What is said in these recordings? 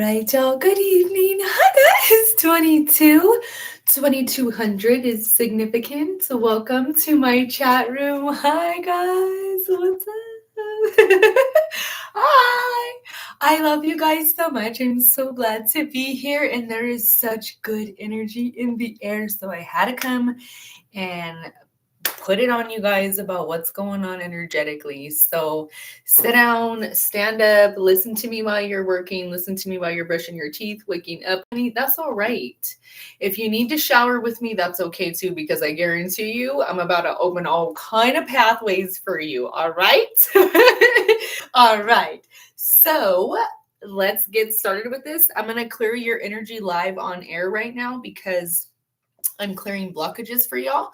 right, y'all. Good evening. Hi, guys. 2200 is significant. So welcome to my chat room. Hi, guys. What's up? Hi. I love you guys so much. I'm so glad to be here. And there is such good energy in the air. So I had to come and put it on you guys about what's going on energetically. So sit down, stand up, listen to me while you're working, listen to me while you're brushing your teeth, waking up. I mean, that's all right. If you need to shower with me, that's okay too, because I guarantee you I'm about to open all kind of pathways for you. All right. All right. So let's get started with this. I'm going to clear your energy live on air right now because I'm clearing blockages for y'all.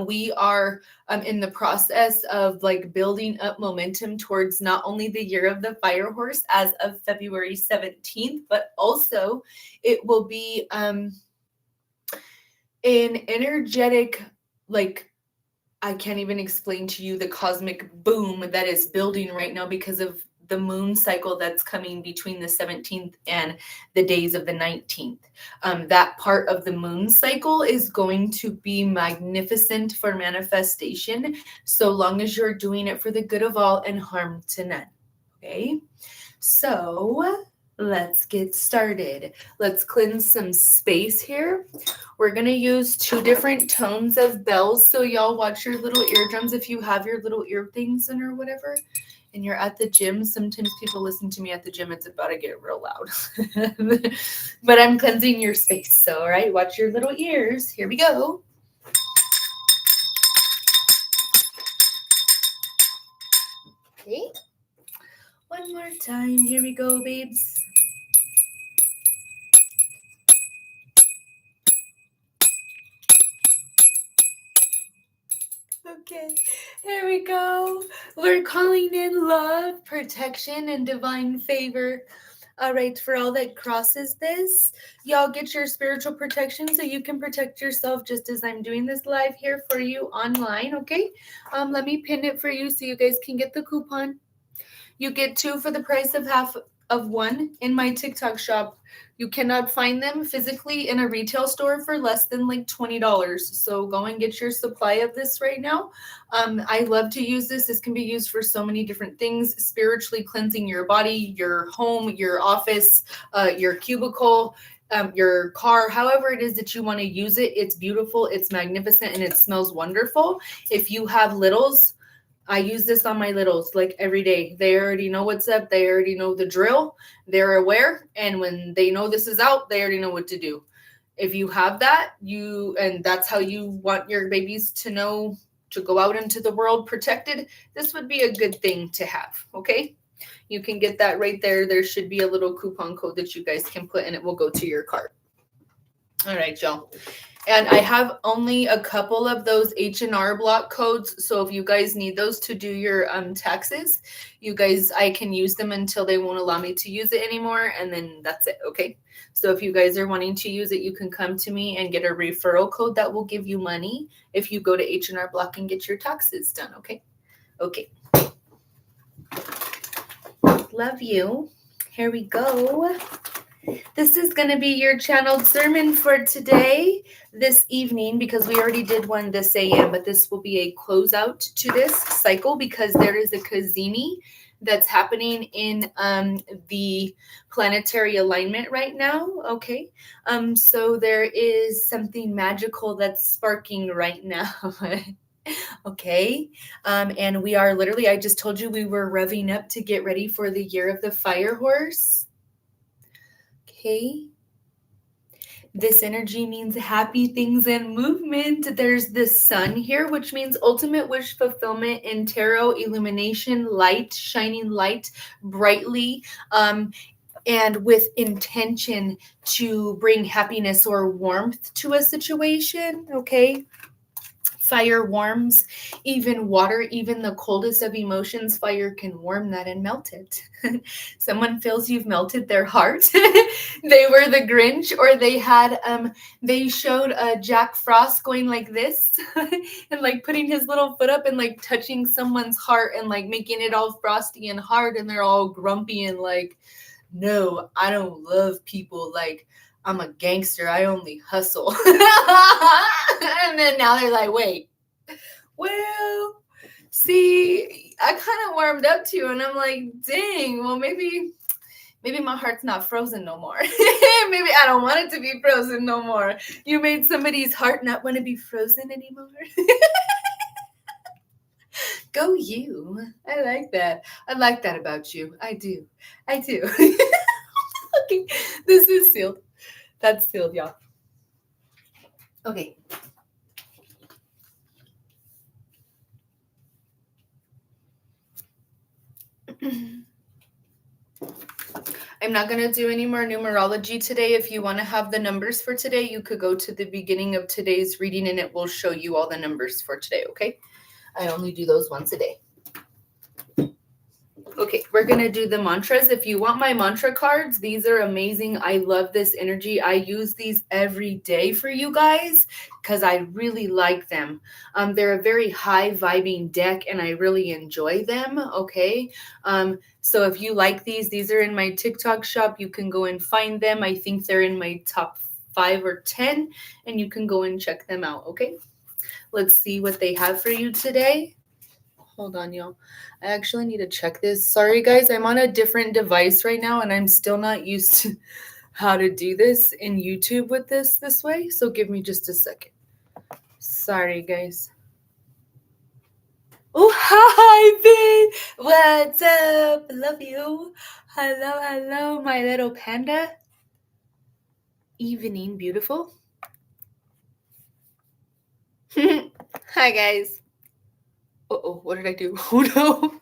We are in the process of like building up momentum towards not only the year of the fire horse as of February 17th, but also it will be an energetic, like, I can't even explain to you the cosmic boom that is building right now because of the moon cycle that's coming between the 17th and the days of the 19th. That part of the moon cycle is going to be magnificent for manifestation, so long as you're doing it for the good of all and harm to none. Okay, so let's get started. Let's cleanse some space here. We're going to use 2 different tones of bells. So y'all watch your little eardrums if you have your little ear things in or whatever. And you're at the gym. Sometimes people listen to me at the gym. It's about to get real loud. But I'm cleansing your space. So, all right, watch your little ears. Here we go. Okay. One more time. Here we go, babes. Okay, here we go. We're calling in love, protection, and divine favor. All right, for all that crosses this, y'all get your spiritual protection so you can protect yourself just as I'm doing this live here for you online, okay? Let me pin it for you so you guys can get the coupon. You get 2 for the price of half of 1 in my TikTok shop. You cannot find them physically in a retail store for less than like $20. So go and get your supply of this right now. I love to use this. This can be used for so many different things, spiritually cleansing your body, your home, your office, your cubicle, your car, however it is that you want to use it. It's beautiful, it's magnificent, and it smells wonderful. If you have littles, I use this on my littles like every day. They already know what's up. They already know the drill. They're aware. And when they know this is out, they already know what to do. If you have that, and that's how you want your babies to know to go out into the world protected, this would be a good thing to have. Okay. You can get that right there. There should be a little coupon code that you guys can put and it will go to your cart. All right, y'all. And I have only a couple of those H&R block codes. So if you guys need those to do your taxes, you guys, I can use them until they won't allow me to use it anymore. And then that's it. Okay. So if you guys are wanting to use it, you can come to me and get a referral code that will give you money if you go to H&R block and get your taxes done. Okay. Okay. Love you. Here we go. This is going to be your channeled sermon for today, this evening, because we already did one this AM, but this will be a closeout to this cycle because there is a Kazemi that's happening in the planetary alignment right now. Okay. So there is something magical that's sparking right now. Okay. And we are literally, I just told you we were revving up to get ready for the year of the fire horse. Okay. This energy means happy things and movement. There's the sun here, which means ultimate wish fulfillment in tarot, illumination, light, shining light brightly, and with intention to bring happiness or warmth to a situation. Okay. Fire warms even water, even the coldest of emotions. Fire can warm that and melt it. Someone feels you've melted their heart. They were the Grinch, or they showed Jack Frost going like this and like putting his little foot up and like touching someone's heart and like making it all frosty and hard, and they're all grumpy and like no, I don't love people. Like, I'm a gangster. I only hustle. And then now they're like, wait, well, see, I kind of warmed up to you. And I'm like, dang, well, maybe my heart's not frozen no more. Maybe I don't want it to be frozen no more. You made somebody's heart not want to be frozen anymore. Go you. I like that. I like that about you. I do. Okay, this is sealed. That's sealed, y'all. Okay. I'm not going to do any more numerology today. If you want to have the numbers for today, you could go to the beginning of today's reading and it will show you all the numbers for today, okay? I only do those once a day. Okay, we're going to do the mantras. If you want my mantra cards, these are amazing. I love this energy. I use these every day for you guys because I really like them. They're a very high vibing deck and I really enjoy them, okay? So if you like these are in my TikTok shop. You can go and find them. I think they're in my top 5 or 10 and you can go and check them out, okay? Let's see what they have for you today. Hold on, y'all. I actually need to check this. Sorry, guys. I'm on a different device right now, and I'm still not used to how to do this in YouTube with this way. So give me just a second. Sorry, guys. Oh, hi, babe. What's up? Love you. Hello, my little panda. Evening, beautiful. Hi, guys. Uh-oh, what did I do? Oh, no.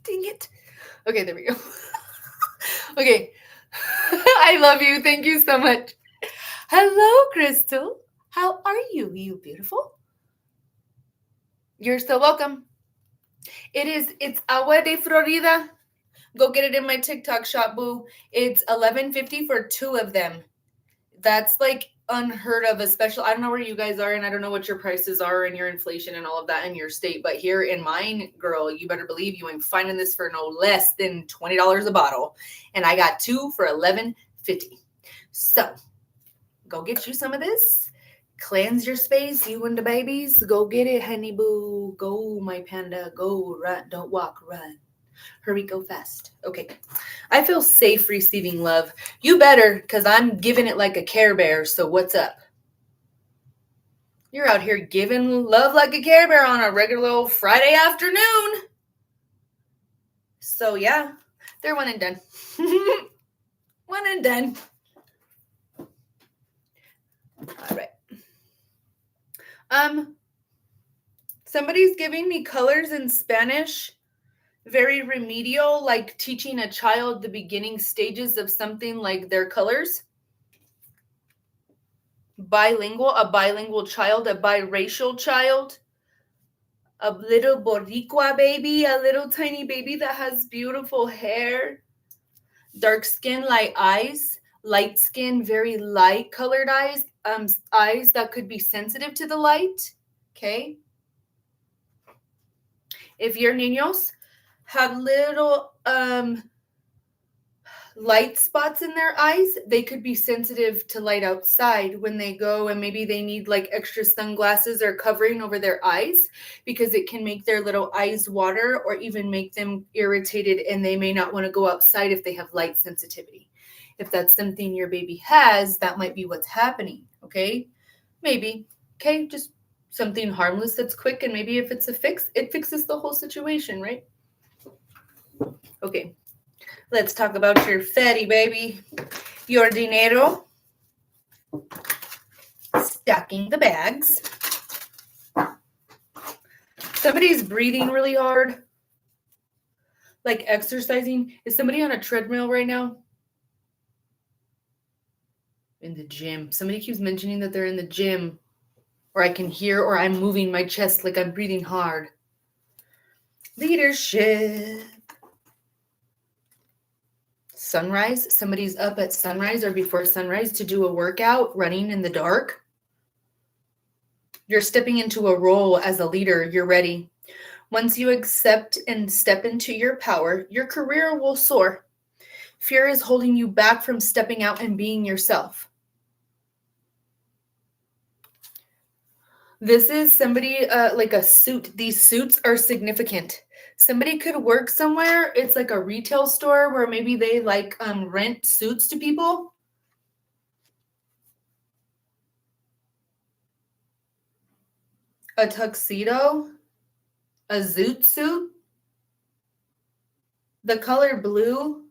Dang it. Okay, there we go. Okay. I love you. Thank you so much. Hello, Crystal. How are you? You beautiful? You're so welcome. It's Agua de Florida. Go get it in my TikTok shop, boo. It's $11.50 for 2 of them. That's like unheard of, especially, I don't know where you guys are and I don't know what your prices are and your inflation and all of that in your state, but here in mine, girl, you better believe you ain't finding this for no less than $20 a bottle. And I got 2 for $11.50. So go get you some of this. Cleanse your space, you and the babies. Go get it, honey boo. Go, my panda. Go, run. Don't walk, run. Hurry, go fast. Okay. I feel safe receiving love. You better, because I'm giving it like a Care Bear. So what's up? You're out here giving love like a Care Bear on a regular old Friday afternoon. So yeah, they're one and done. One and done. All right. Somebody's giving me colors in Spanish. Very remedial, like teaching a child the beginning stages of something like their colors. Bilingual, a bilingual child, a biracial child. A little Boricua baby, a little tiny baby that has beautiful hair. Dark skin, light eyes. Light skin, very light colored eyes. Eyes that could be sensitive to the light. Okay. If your niños have little light spots in their eyes, they could be sensitive to light outside when they go and maybe they need like extra sunglasses or covering over their eyes because it can make their little eyes water or even make them irritated and they may not want to go outside if they have light sensitivity. If that's something your baby has, that might be what's happening, okay? Maybe, okay? Just something harmless that's quick, and maybe if it's a fix, it fixes the whole situation, right? Okay, let's talk about your fatty baby. Your dinero. Stacking the bags. Somebody's breathing really hard. Like exercising. Is somebody on a treadmill right now? In the gym. Somebody keeps mentioning that they're in the gym. Or I can hear, or I'm moving my chest like I'm breathing hard. Leadership. Sunrise. Somebody's up at sunrise or before sunrise to do a workout, running in the dark. You're stepping into a role as a leader. You're ready. Once you accept and step into your power, your career will soar. Fear is holding you back from stepping out and being yourself. This is somebody like a suit. These suits are significant. Somebody could work somewhere. It's like a retail store where maybe they like rent suits to people. A tuxedo, a zoot suit, the color blue,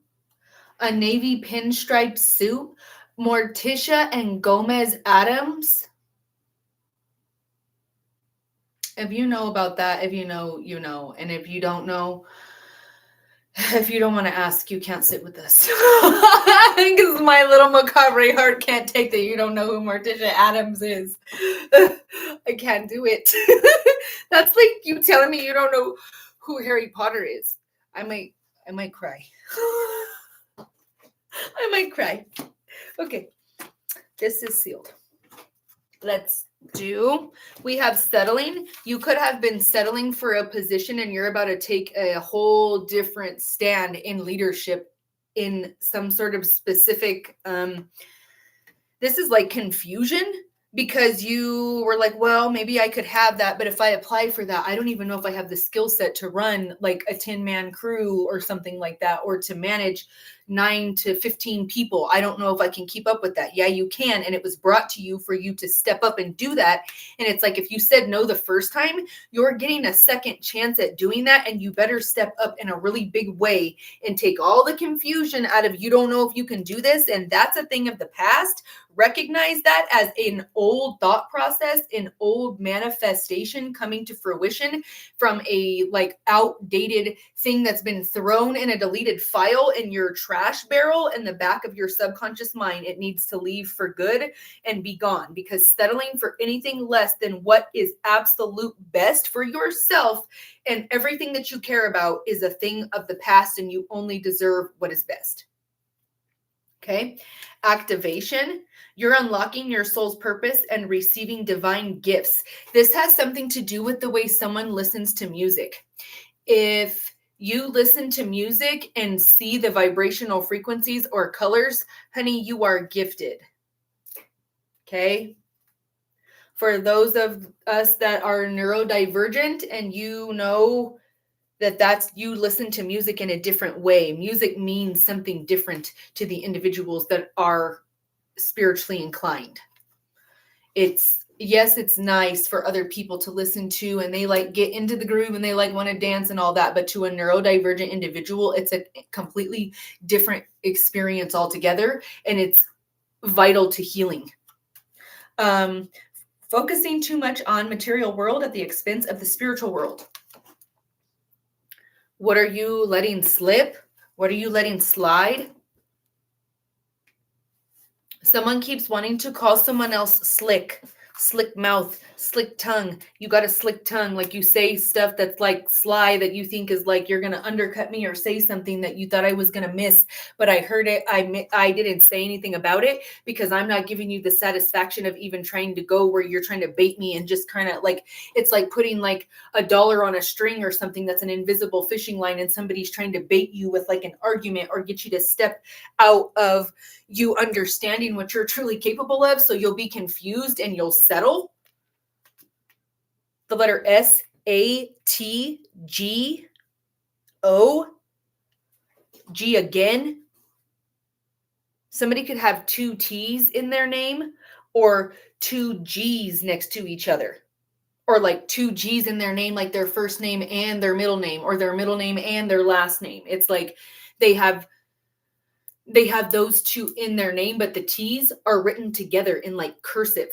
a navy pinstripe suit, Morticia and Gomez Adams. If you know about that, if you know, you know. And if you don't know, if you don't want to ask, you can't sit with us. Because my little macabre heart can't take that you don't know who Morticia Adams is. I can't do it. That's like you telling me you don't know who Harry Potter is. I might cry. I might cry. Okay. This is sealed. Let's do. We have settling. You could have been settling for a position and you're about to take a whole different stand in leadership in some sort of specific this is like confusion because you were like, well, maybe I could have that, but if I apply for that, I don't even know if I have the skill set to run like a 10-man crew or something like that, or to manage 9 to 15 people. I don't know if I can keep up with that. Yeah, you can. And it was brought to you for you to step up and do that. And it's like, if you said no the first time, you're getting a second chance at doing that. And you better step up in a really big way and take all the confusion out of, you don't know if you can do this. And that's a thing of the past. Recognize that as an old thought process, an old manifestation coming to fruition from a like outdated thing that's been thrown in a deleted file in your trash barrel in the back of your subconscious mind. It needs to leave for good and be gone, because settling for anything less than what is absolute best for yourself and everything that you care about is a thing of the past, and you only deserve what is best. Okay. Activation. You're unlocking your soul's purpose and receiving divine gifts. This has something to do with the way someone listens to music. If you listen to music and see the vibrational frequencies or colors, honey, you are gifted. Okay. For those of us that are neurodivergent and you know that's you listen to music in a different way. Music means something different to the individuals that are spiritually inclined. It's nice for other people to listen to and they like get into the groove and they like want to dance and all that. But to a neurodivergent individual, it's a completely different experience altogether. And it's vital to healing. Focusing too much on material world at the expense of the spiritual world. What are you letting slip? What are you letting slide? Someone keeps wanting to call someone else slick mouth, slick tongue. You got a slick tongue. Like you say stuff that's like sly that you think is like you're going to undercut me, or say something that you thought I was going to miss. But I heard it. I didn't say anything about it because I'm not giving you the satisfaction of even trying to go where you're trying to bait me, and just kind of like, it's like putting like $1 on a string or something that's an invisible fishing line, and somebody's trying to bait you with like an argument or get you to step out of you understanding what you're truly capable of. So you'll be confused and you'll settle. The letter SATGO. G again. Somebody could have 2 T's in their name or 2 G's next to each other. Or like 2 G's in their name, like their first name and their middle name, or their middle name and their last name. It's like they have those 2 in their name, but the T's are written together in like cursive.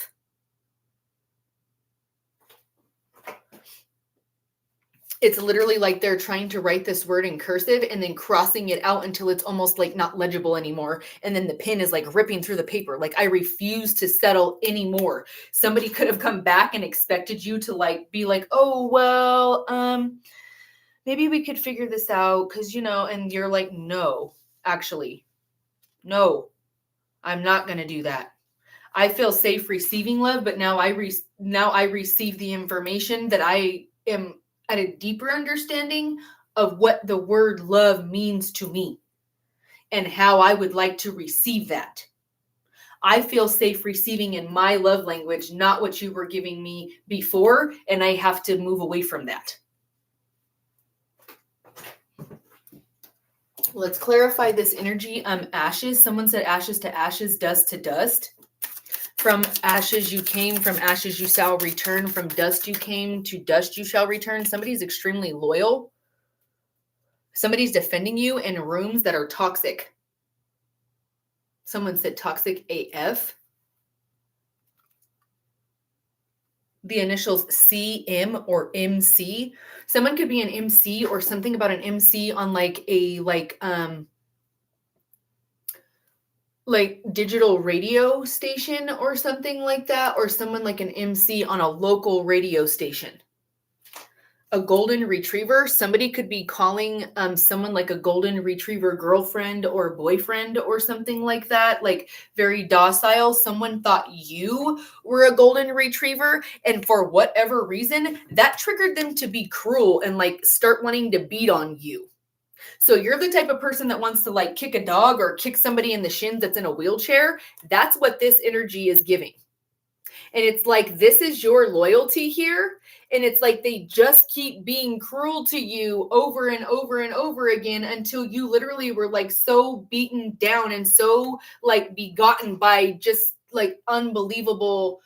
It's literally like they're trying to write this word in cursive and then crossing it out until it's almost like not legible anymore. And then the pen is like ripping through the paper. Like, I refuse to settle anymore. Somebody could have come back and expected you to like be like, oh, well, maybe we could figure this out. 'Cause and you're like, no, actually, no, I'm not going to do that. I feel safe receiving love, but now I receive the information that I am at a deeper understanding of what the word love means to me and how I would like to receive that. I feel safe receiving in my love language, not what you were giving me before, and I have to move away from that. Let's clarify this energy. Ashes. Someone said ashes to ashes, dust to dust. From ashes you came, from ashes you shall return, from dust you came, to dust you shall return. Somebody's extremely loyal. Somebody's defending you in rooms that are toxic. Someone said toxic AF. The initials CM or MC. Someone could be an MC or something about an MC on like digital radio station or something like that, or someone like an MC on a local radio station. A golden retriever. Somebody could be calling someone like a golden retriever girlfriend or boyfriend or something like that, like very docile. Someone thought you were a golden retriever, and for whatever reason, that triggered them to be cruel and like start wanting to beat on you. So you're the type of person that wants to like kick a dog or kick somebody in the shins that's in a wheelchair. That's what this energy is giving. And it's like, this is your loyalty here. And it's like they just keep being cruel to you over and over and over again until you literally were like so beaten down and so like begotten by just like unbelievable,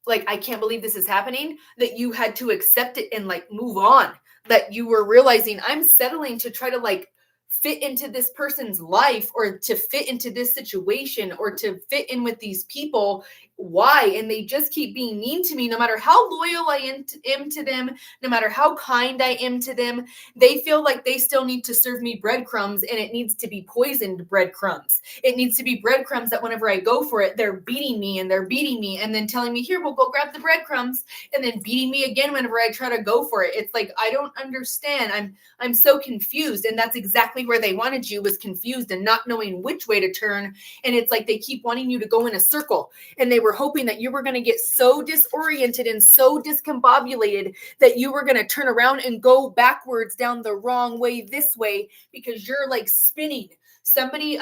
like, I can't believe this is happening, that you had to accept it and like move on. That you were realizing, I'm settling to try to like fit into this person's life or to fit into this situation or to fit in with these people. Why? And they just keep being mean to me, no matter how loyal I am to them, no matter how kind I am to them. They feel like they still need to serve me breadcrumbs, and it needs to be poisoned breadcrumbs. It needs to be breadcrumbs that whenever I go for it, they're beating me and then telling me, here, we'll go grab the breadcrumbs, and then beating me again whenever I try to go for it. It's like, I don't understand. I'm so confused. And that's exactly where they wanted you, was confused and not knowing which way to turn. And it's like they keep wanting you to go in a circle, and they were hoping that you were going to get so disoriented and so discombobulated that you were going to turn around and go backwards down the wrong way this way, because you're like spinning. Somebody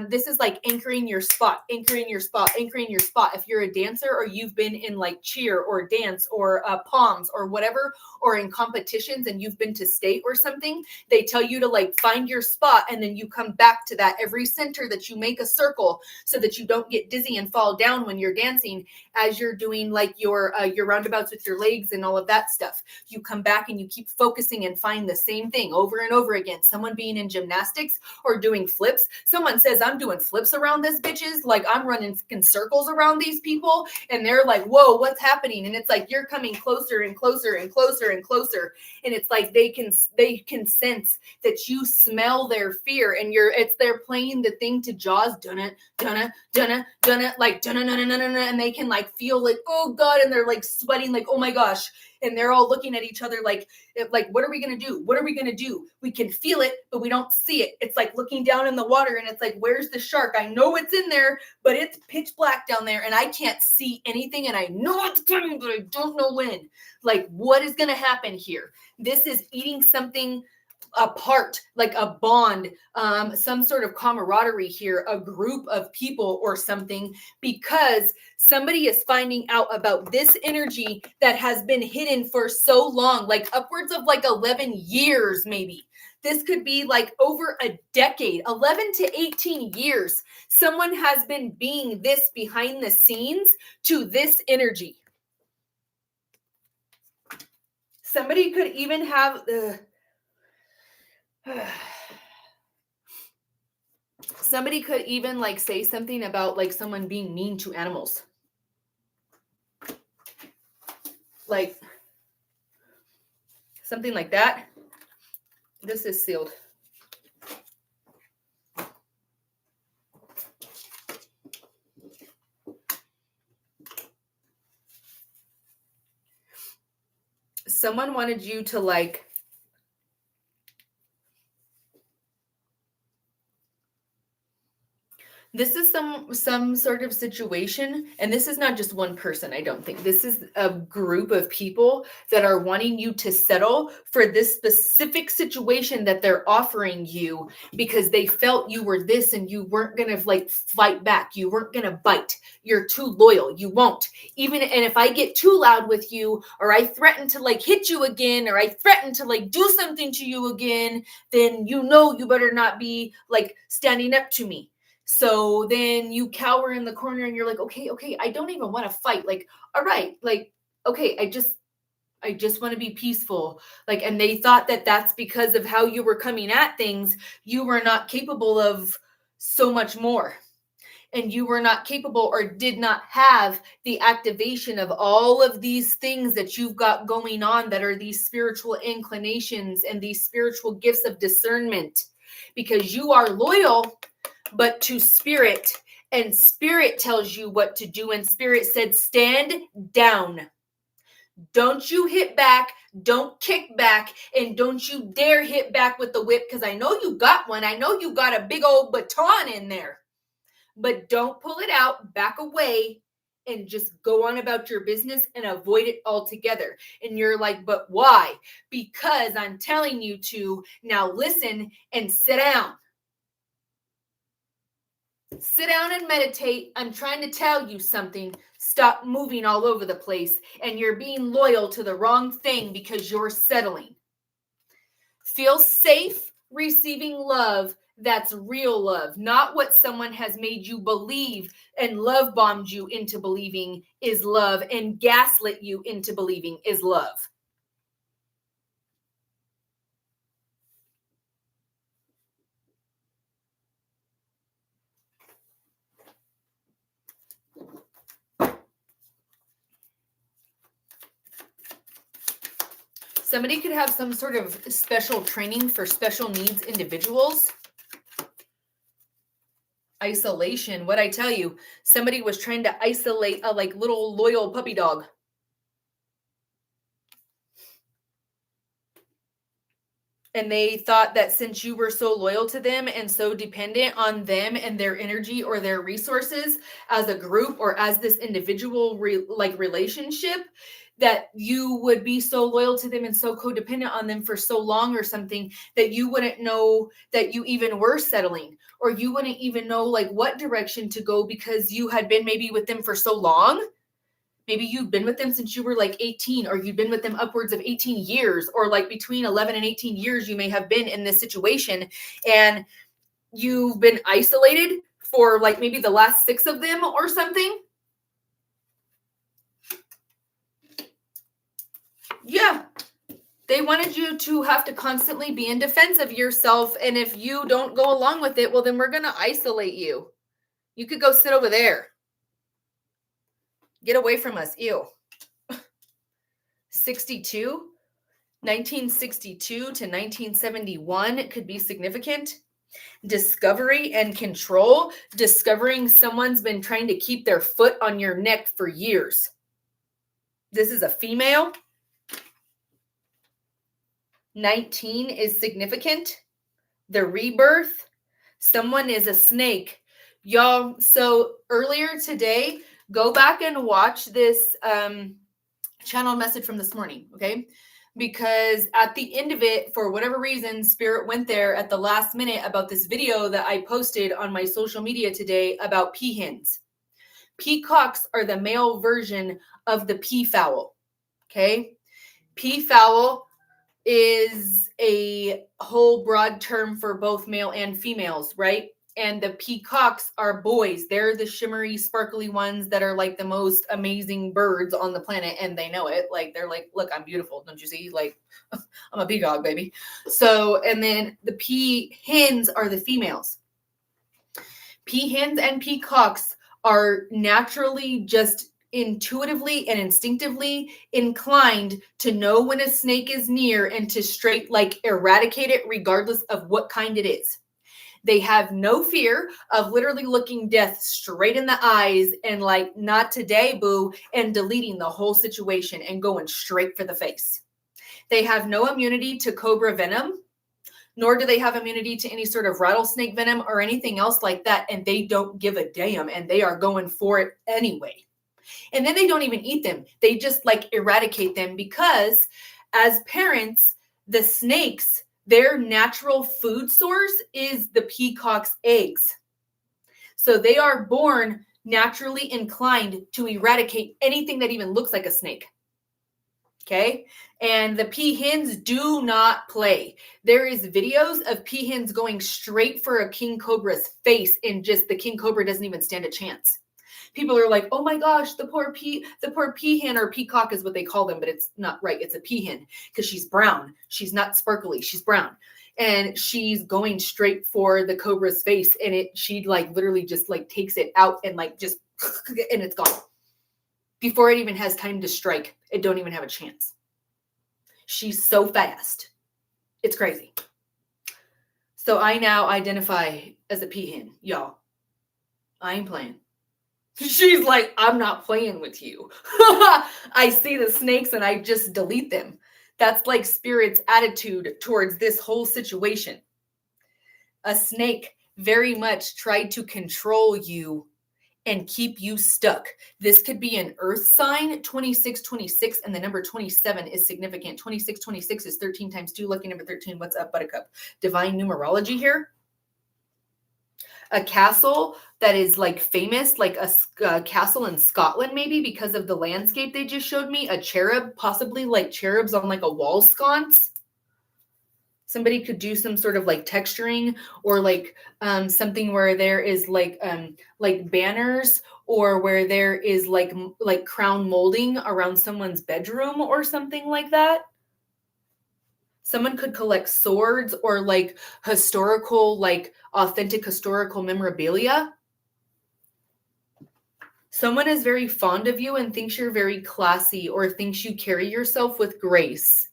this is like anchoring your spot. If you're a dancer or you've been in like cheer or dance or palms or whatever, or in competitions and you've been to state or something, they tell you to like find your spot, and then you come back to that every center, that you make a circle so that you don't get dizzy and fall down when you're dancing, as you're doing like your roundabouts with your legs and all of that stuff. You come back and you keep focusing and find the same thing over and over again. Someone being in gymnastics or doing flips. Someone says, I'm doing flips around this bitches, like I'm running circles around these people, and they're like, whoa, what's happening? And it's like, you're coming closer and closer and closer and closer. And it's like they can sense that you smell their fear, and they're playing the thing to Jaws, dunna, dunna, dunna, dunna, like dunna, dunna, dunna, dunna, and they can like feel like, oh God, and they're like sweating, like, oh my gosh. And they're all looking at each other like, what are we going to do? What are we going to do? We can feel it, but we don't see it. It's like looking down in the water, and it's like, where's the shark? I know it's in there, but it's pitch black down there, and I can't see anything, and I know it's coming, but I don't know when. Like, what is going to happen here? This is eating something apart, like a bond, some sort of camaraderie here, a group of people or something, because somebody is finding out about this energy that has been hidden for so long, like upwards of like 11 years, maybe. This could be like over a decade, 11 to 18 years. Someone has been being this behind the scenes to this energy. Somebody could even have somebody could even like say something about like someone being mean to animals. Like something like that. This is sealed. Someone wanted you to like This is some sort of situation, and this is not just one person, I don't think. This is a group of people that are wanting you to settle for this specific situation that they're offering you because they felt you were this and you weren't going to like fight back. You weren't going to bite. You're too loyal. You won't. And if I get too loud with you, or I threaten to like hit you again, or I threaten to like do something to you again, then you better not be like standing up to me. So then you cower in the corner and you're like, okay, I don't even want to fight. Like, all right, like, okay, I just want to be peaceful. Like, and they thought that that's because of how you were coming at things. You were not capable of so much more. And you were not capable or did not have the activation of all of these things that you've got going on that are these spiritual inclinations and these spiritual gifts of discernment, because you are loyal but to spirit, and spirit tells you what to do, and spirit said stand down. Don't you hit back, don't kick back, and don't you dare hit back with the whip, because I know you got one. I know you got a big old baton in there, but don't pull it out, back away, and just go on about your business and avoid it altogether. And you're like, but why? Because I'm telling you to. Now listen and sit down. Sit down and meditate. I'm trying to tell you something. Stop moving all over the place. And you're being loyal to the wrong thing because you're settling. Feel safe receiving love that's real love, not what someone has made you believe and love bombed you into believing is love and gaslit you into believing is love. Somebody could have some sort of special training for special needs individuals. Isolation. What I tell you, somebody was trying to isolate a like little loyal puppy dog. And they thought that since you were so loyal to them and so dependent on them and their energy or their resources as a group or as this individual relationship, that you would be so loyal to them and so codependent on them for so long or something that you wouldn't know that you even were settling, or you wouldn't even know like what direction to go because you had been maybe with them for so long. Maybe you've been with them since you were like 18, or you've been with them upwards of 18 years, or like between 11 and 18 years, you may have been in this situation and you've been isolated for like maybe the last 6 of them or something. Yeah. They wanted you to have to constantly be in defense of yourself. And if you don't go along with it, well, then we're going to isolate you. You could go sit over there. Get away from us. Ew. 1962 to 1971 could be significant. Discovery and control. Discovering someone's been trying to keep their foot on your neck for years. This is a female. 19 is significant. The rebirth. Someone is a snake. Y'all, so earlier today, go back and watch this channel message from this morning, okay? Because at the end of it, for whatever reason, Spirit went there at the last minute about this video that I posted on my social media today about peahens. Peacocks are the male version of the peafowl, okay? Peafowl is a whole broad term for both male and females, right? And the peacocks are boys. They're the shimmery, sparkly ones that are like the most amazing birds on the planet. And they know it. Like, they're like, look, I'm beautiful. Don't you see? Like, I'm a peacock, baby. So, and then the peahens are the females. Peahens and peacocks are naturally just intuitively and instinctively inclined to know when a snake is near and to straight like eradicate it regardless of what kind it is. They have no fear of literally looking death straight in the eyes and like, not today, boo, and deleting the whole situation and going straight for the face. They have no immunity to cobra venom, nor do they have immunity to any sort of rattlesnake venom or anything else like that. And they don't give a damn, and they are going for it anyway. And then they don't even eat them. They just like eradicate them, because as parents, the snakes, their natural food source is the peacock's eggs. So they are born naturally inclined to eradicate anything that even looks like a snake. Okay. And the peahens do not play. There is videos of peahens going straight for a king cobra's face, and just the king cobra doesn't even stand a chance. People are like, oh my gosh, the poor peahen, or peacock is what they call them, but it's not right. It's a peahen because she's brown. She's not sparkly. She's brown. And she's going straight for the cobra's face, and she like literally just like takes it out and like just, and it's gone. Before it even has time to strike, it don't even have a chance. She's so fast. It's crazy. So I now identify as a peahen, y'all. I ain't playing. She's like, I'm not playing with you. I see the snakes and I just delete them. That's like Spirit's attitude towards this whole situation. A snake very much tried to control you and keep you stuck. This could be an earth sign, 2626, and the number 27 is significant. 2626 is 13 times 2, lucky number 13. What's up, Buttercup? Divine numerology here. A castle that is like famous, like a castle in Scotland, maybe because of the landscape they just showed me. A cherub, possibly like cherubs on like a wall sconce. Somebody could do some sort of like texturing, or like something where there is like banners, or where there is like crown molding around someone's bedroom or something like that. Someone could collect swords or like historical, like authentic historical memorabilia. Someone is very fond of you and thinks you're very classy, or thinks you carry yourself with grace.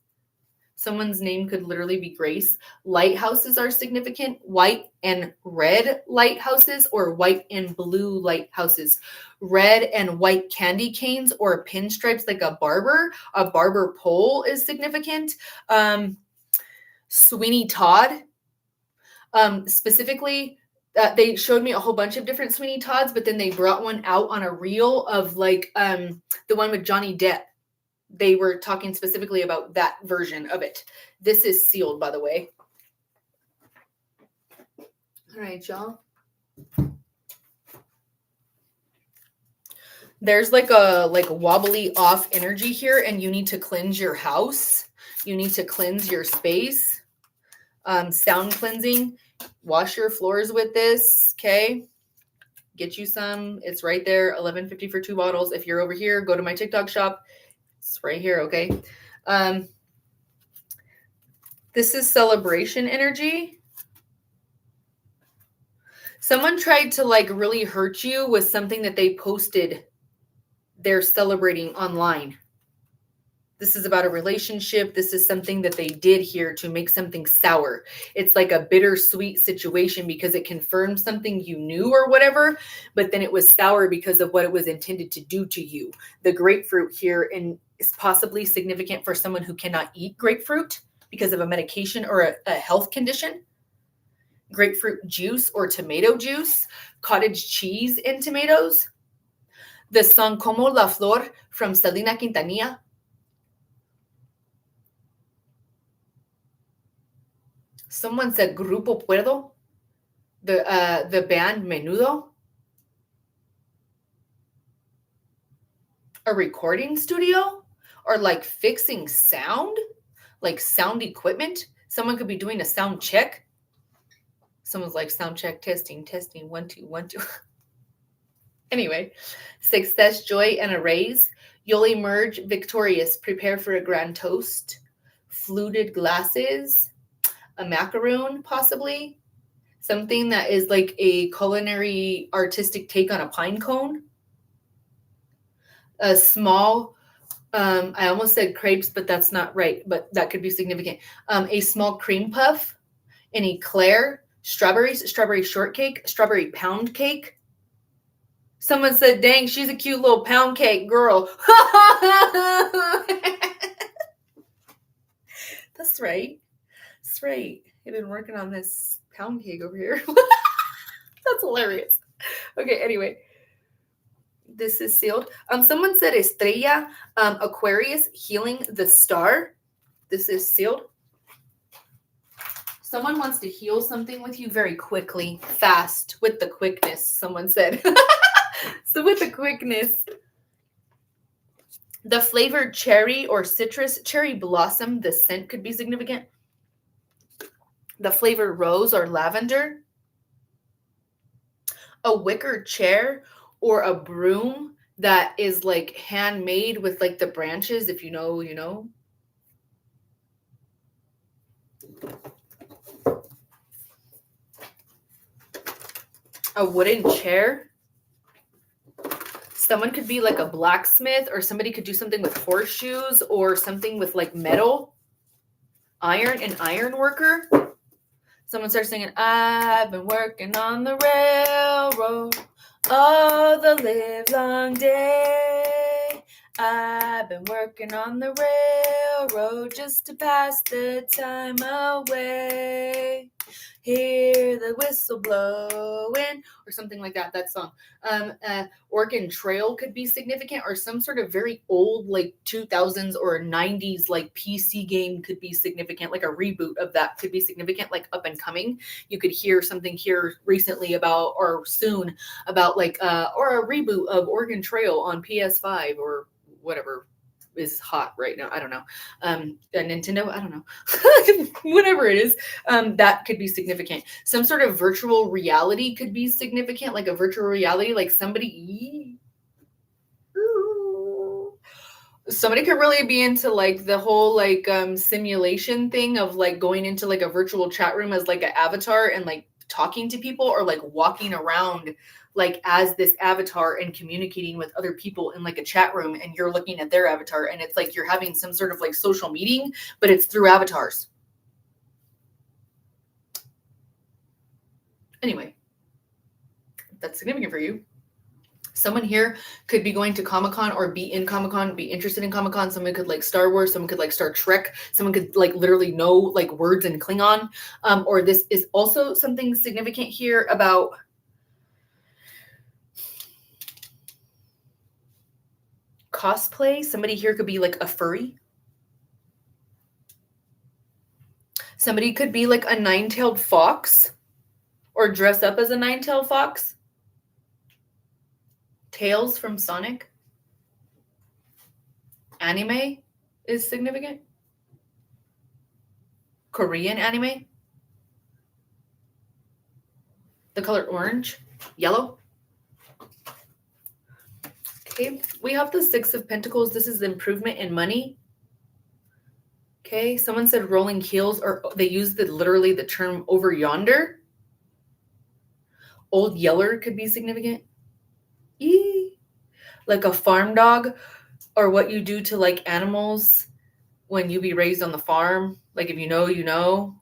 Someone's name could literally be Grace. Lighthouses are significant. White and red lighthouses, or white and blue lighthouses. Red and white candy canes or pinstripes like a barber pole is significant. Sweeney Todd. Specifically, they showed me a whole bunch of different Sweeney Todds, but then they brought one out on a reel of like the one with Johnny Depp. They were talking specifically about that version of it. This is sealed, by the way. All right, y'all. There's like a wobbly off energy here, and you need to cleanse your house. You need to cleanse your space. Sound cleansing. Wash your floors with this, okay? Get you some. It's right there, $11.50 for 2 bottles. If you're over here, go to my TikTok shop. It's right here, okay? This is celebration energy. Someone tried to like really hurt you with something that they posted they're celebrating online. This is about a relationship. This is something that they did here to make something sour. It's like a bittersweet situation because it confirmed something you knew or whatever, but then it was sour because of what it was intended to do to you. The grapefruit here is possibly significant for someone who cannot eat grapefruit because of a medication or a health condition. Grapefruit juice or tomato juice, cottage cheese and tomatoes. The song Como la Flor from Selena Quintanilla. Someone said Grupo Puerto, the band Menudo. A recording studio, or like fixing sound, like sound equipment. Someone could be doing a sound check. Someone's like, sound check, testing, 1 2 1 2. Anyway, success, joy, and a raise. You'll emerge victorious. Prepare for a grand toast. Fluted glasses. A macaroon, possibly. Something that is like a culinary artistic take on a pine cone. A small, I almost said crepes, but that's not right, but that could be significant. A small cream puff, an eclair, strawberries, strawberry shortcake, strawberry pound cake. Someone said, dang, she's a cute little pound cake girl. That's right. That's right. It been working on this pound cake over here. That's hilarious. Okay, anyway. This is sealed. Someone said Estrella, Aquarius, healing the star. This is sealed. Someone wants to heal something with you very quickly, fast, with the quickness, someone said. So with the quickness. The flavor cherry or citrus, cherry blossom, the scent could be significant. The flavor rose or lavender. A wicker chair or a broom that is like handmade with like the branches, if you know, you know. A wooden chair. Someone could be like a blacksmith, or somebody could do something with horseshoes or something with like metal. Iron, an iron worker. Someone starts singing, I've been working on the railroad all the live long day. I've been working on the railroad just to pass the time away. Hear the whistle blowing, or something like that. That song. Oregon Trail could be significant, or some sort of very old, like 2000s or 90s, like PC game could be significant. Like a reboot of that could be significant, like up and coming. You could hear something here recently about, or soon about, like, or a reboot of Oregon Trail on PS5 or whatever is hot right now. I don't know. A Nintendo, I don't know. Whatever it is, that could be significant. Some sort of virtual reality could be significant, like a virtual reality, like somebody could really be into like the whole like simulation thing of like going into like a virtual chat room as like an avatar and like talking to people, or like walking around like as this avatar and communicating with other people in like a chat room, and you're looking at their avatar, and it's like you're having some sort of like social meeting, but it's through avatars. Anyway, that's significant for you. Someone here could be going to Comic-Con or be in Comic-Con, be interested in Comic-Con. Someone could like Star Wars. Someone could like Star Trek. Someone could like literally know like words in Klingon. Or this is also something significant here about cosplay. Somebody here could be like a furry. Somebody could be like a nine-tailed fox or dress up as a nine-tailed fox. Tails from Sonic. Anime is significant. Korean anime. The color orange, yellow. Okay, we have the Six of Pentacles. This is improvement in money. Okay, someone said rolling heels, or they used literally the term over yonder. Old Yeller could be significant. Like a farm dog, or what you do to like animals when you be raised on the farm. Like if you know, you know.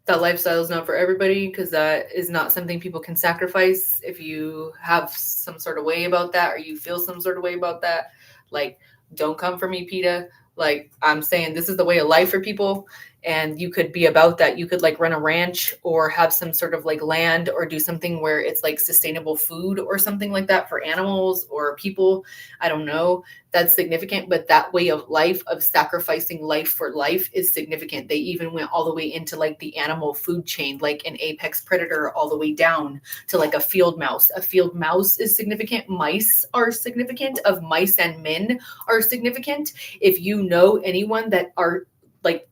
That lifestyle is not for everybody, because that is not something people can sacrifice. If you have some sort of way about that, or you feel some sort of way about that, like, don't come for me, PETA. Like, I'm saying this is the way of life for people, and you could be about that. You could like run a ranch or have some sort of like land, or do something where it's like sustainable food or something like that for animals or people. I don't know. That's significant, but that way of life, of sacrificing life for life, is significant. They even went all the way into like the animal food chain, like an apex predator, all the way down to like a field mouse. A field mouse is significant. Mice are significant. Of mice and men are significant. If you know anyone that are like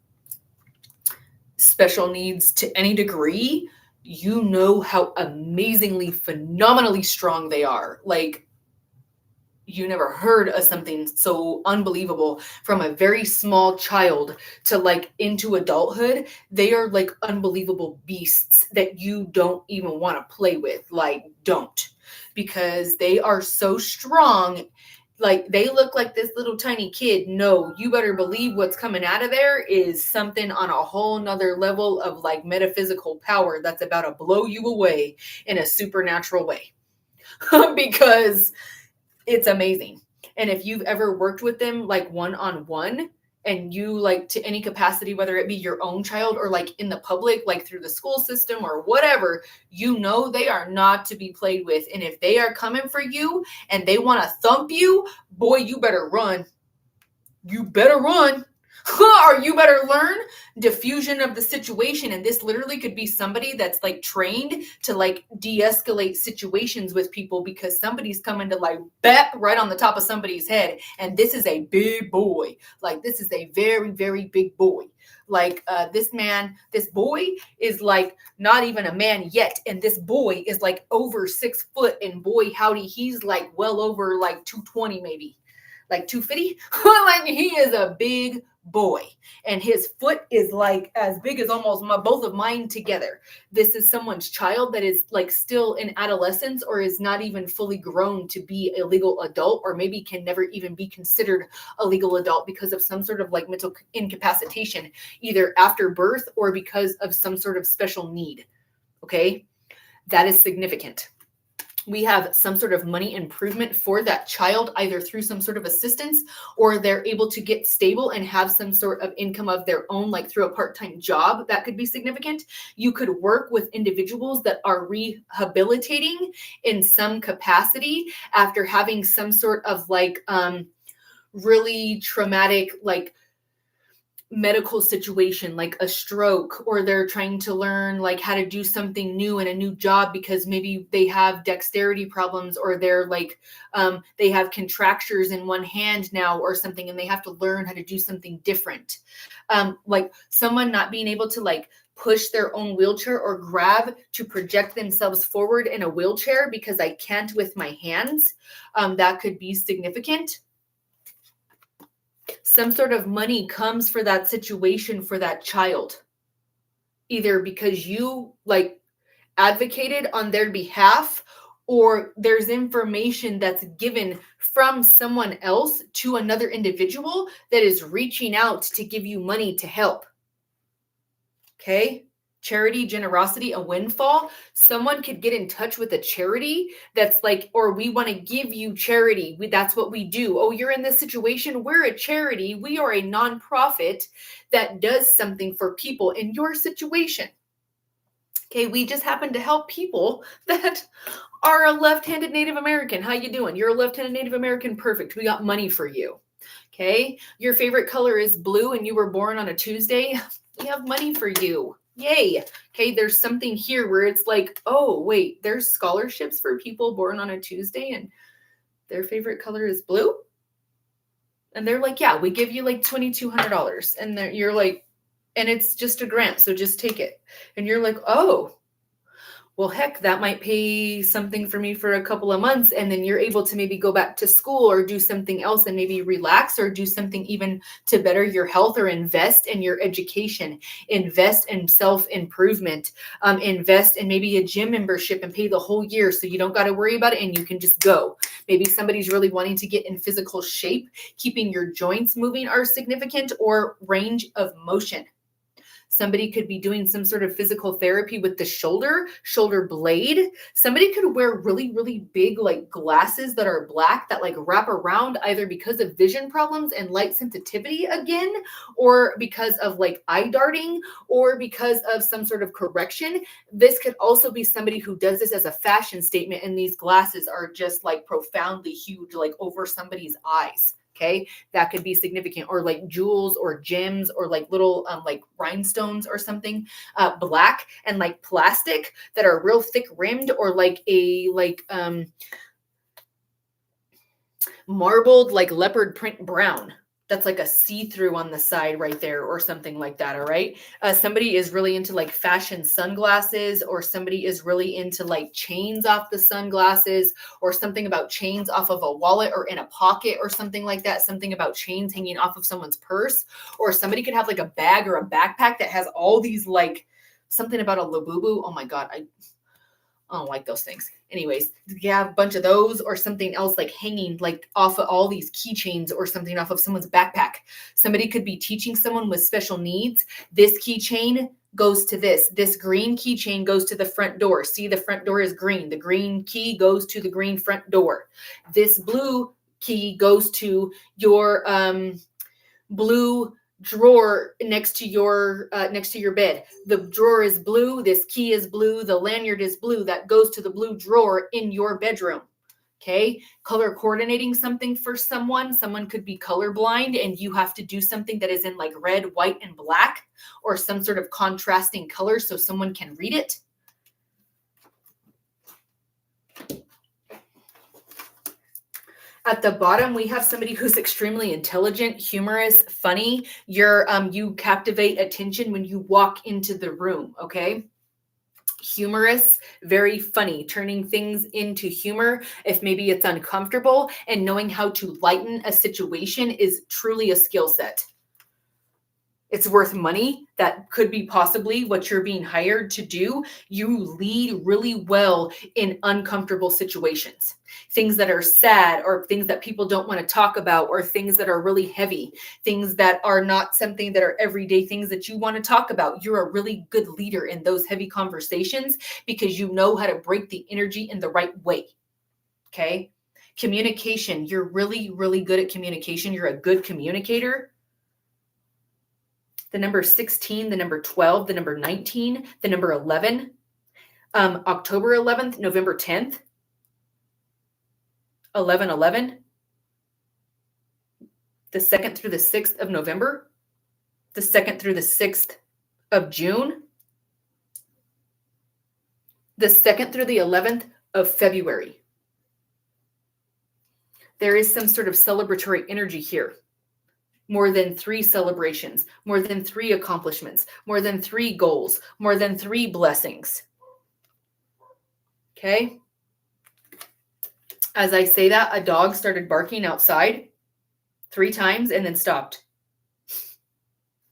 special needs to any degree, you know how amazingly, phenomenally strong they are. Like, you never heard of something so unbelievable. From a very small child to like into adulthood, they are like unbelievable beasts that you don't even want to play with. Like, don't, because they are so strong. Like, they look like this little tiny kid. No, you better believe what's coming out of there is something on a whole nother level of like metaphysical power that's about to blow you away in a supernatural way. Because it's amazing. And if you've ever worked with them like one-on-one, and you like to any capacity, whether it be your own child or like in the public, like through the school system or whatever, you know they are not to be played with. And if they are coming for you and they want to thump you, boy, you better run. You better run. Or you better learn diffusion of the situation. And this literally could be somebody that's like trained to like de-escalate situations with people, because somebody's coming to like bat right on the top of somebody's head. And this is a big boy. Like this is a very, very big boy. Like this boy is like not even a man yet. And this boy is like over 6 foot, and boy, howdy, he's like well over like 220, maybe like 250. Like he is a big boy, and his foot is like as big as almost both of mine together. This is someone's child that is like still in adolescence, or is not even fully grown to be a legal adult, or maybe can never even be considered a legal adult because of some sort of like mental incapacitation, either after birth or because of some sort of special need. Okay, that is significant. We have some sort of money improvement for that child, either through some sort of assistance, or they're able to get stable and have some sort of income of their own, like through a part-time job. That could be significant. You could work with individuals that are rehabilitating in some capacity after having some sort of like really traumatic, like medical situation, like a stroke, or they're trying to learn like how to do something new in a new job because maybe they have dexterity problems, or they're like they have contractures in one hand now or something, and they have to learn how to do something different. Like someone not being able to like push their own wheelchair or grab to project themselves forward in a wheelchair because I can't with my hands. That could be significant. Some sort of money comes for that situation for that child, either because you like advocated on their behalf, or there's information that's given from someone else to another individual that is reaching out to give you money to help. Okay. Charity, generosity, a windfall. Someone could get in touch with a charity that's like, or we want to give you charity. That's what we do. Oh, you're in this situation. We're a charity. We are a nonprofit that does something for people in your situation. Okay, we just happen to help people that are a left-handed Native American. How you doing? You're a left-handed Native American. Perfect. We got money for you. Okay, your favorite color is blue and you were born on a Tuesday. We have money for you. Yay. Okay, there's something here where it's like, oh, wait, there's scholarships for people born on a Tuesday and their favorite color is blue. And they're like, yeah, we give you like $2,200. And you're like, and it's just a grant, so just take it. And you're like, oh, well, heck, that might pay something for me for a couple of months. And then you're able to maybe go back to school or do something else and maybe relax, or do something even to better your health, or invest in your education, invest in self-improvement, invest in maybe a gym membership and pay the whole year so you don't got to worry about it and you can just go. Maybe somebody's really wanting to get in physical shape. Keeping your joints moving are significant, or range of motion. Somebody could be doing some sort of physical therapy with the shoulder blade. Somebody could wear really, really big like glasses that are black that like wrap around, either because of vision problems and light sensitivity again, or because of like eye darting, or because of some sort of correction. This could also be somebody who does this as a fashion statement, and these glasses are just like profoundly huge, like over somebody's eyes. Okay, that could be significant, or like jewels or gems or like little like rhinestones or something, black and like plastic that are real thick rimmed, or like a marbled like leopard print brown. That's like a see-through on the side right there, or something like that. All right. Somebody is really into like fashion sunglasses, or somebody is really into like chains off the sunglasses, or something about chains off of a wallet or in a pocket or something like that. Something about chains hanging off of someone's purse, or somebody could have like a bag or a backpack that has all these like something about a labubu. Oh my God. I don't like those things. Anyways, you have a bunch of those, or something else like hanging like off of all these keychains or something off of someone's backpack. Somebody could be teaching someone with special needs. This keychain goes to this. This green keychain goes to the front door. See, the front door is green. The green key goes to the green front door. This blue key goes to your blue drawer next to your bed. The drawer is blue. This key is blue. The lanyard is blue. That goes to the blue drawer in your bedroom. Okay. Color coordinating something for someone. Someone could be colorblind and you have to do something that is in like red, white, and black, or some sort of contrasting color so someone can read it. At the bottom, we have somebody who's extremely intelligent, humorous, funny. You captivate attention when you walk into the room, okay? Humorous, very funny, turning things into humor if maybe it's uncomfortable, and knowing how to lighten a situation is truly a skill set. It's worth money. That could be possibly what you're being hired to do. You lead really well in uncomfortable situations. Things that are sad, or things that people don't want to talk about, or things that are really heavy, things that are not something that are everyday things that you want to talk about. You're a really good leader in those heavy conversations because you know how to break the energy in the right way. Okay? Communication. You're really, really good at communication. You're a good communicator. The number 16, the number 12, the number 19, the number 11, October 11th, November 10th, 11/11, the 2nd through the 6th of November, the 2nd through the 6th of June, the 2nd through the 11th of February. There is some sort of celebratory energy here. More than 3 celebrations, more than 3 accomplishments, more than 3 goals, more than 3 blessings. Okay? As I say that, a dog started barking outside 3 times and then stopped.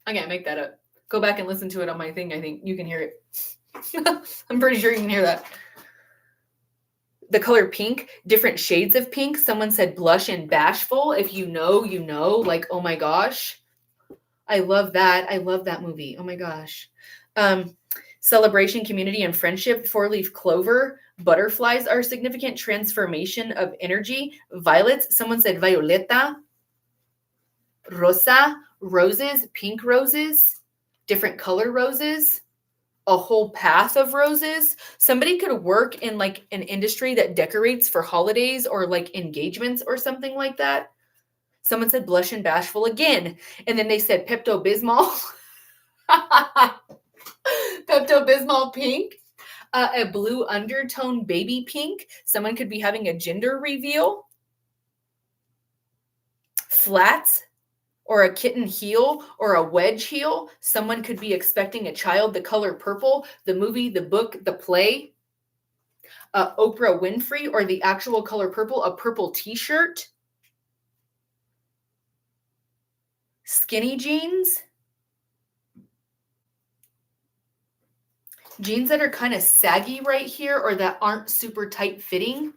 I can't make that up. Go back and listen to it on my thing. I think you can hear it. I'm pretty sure you can hear that. The color pink, different shades of pink. Someone said blush and bashful. If you know, you know. Like, oh my gosh. I love that. I love that movie. Oh my gosh. Celebration, community, and friendship. 4-leaf clover. Butterflies are significant. Transformation of energy. Violets. Someone said violeta. Rosa. Roses. Pink roses. Different color roses. A whole path of roses. Somebody could work in like an industry that decorates for holidays or like engagements or something like that. Someone said blush and bashful again. And then they said Pepto-Bismol. Pepto-Bismol pink. A blue undertone baby pink. Someone could be having a gender reveal. Flats. Or a kitten heel, or a wedge heel. Someone could be expecting a child. The color purple, the movie, the book, the play. Oprah Winfrey, or the actual color purple, a purple t-shirt. Skinny jeans. Jeans that are kind of saggy right here, or that aren't super tight fitting.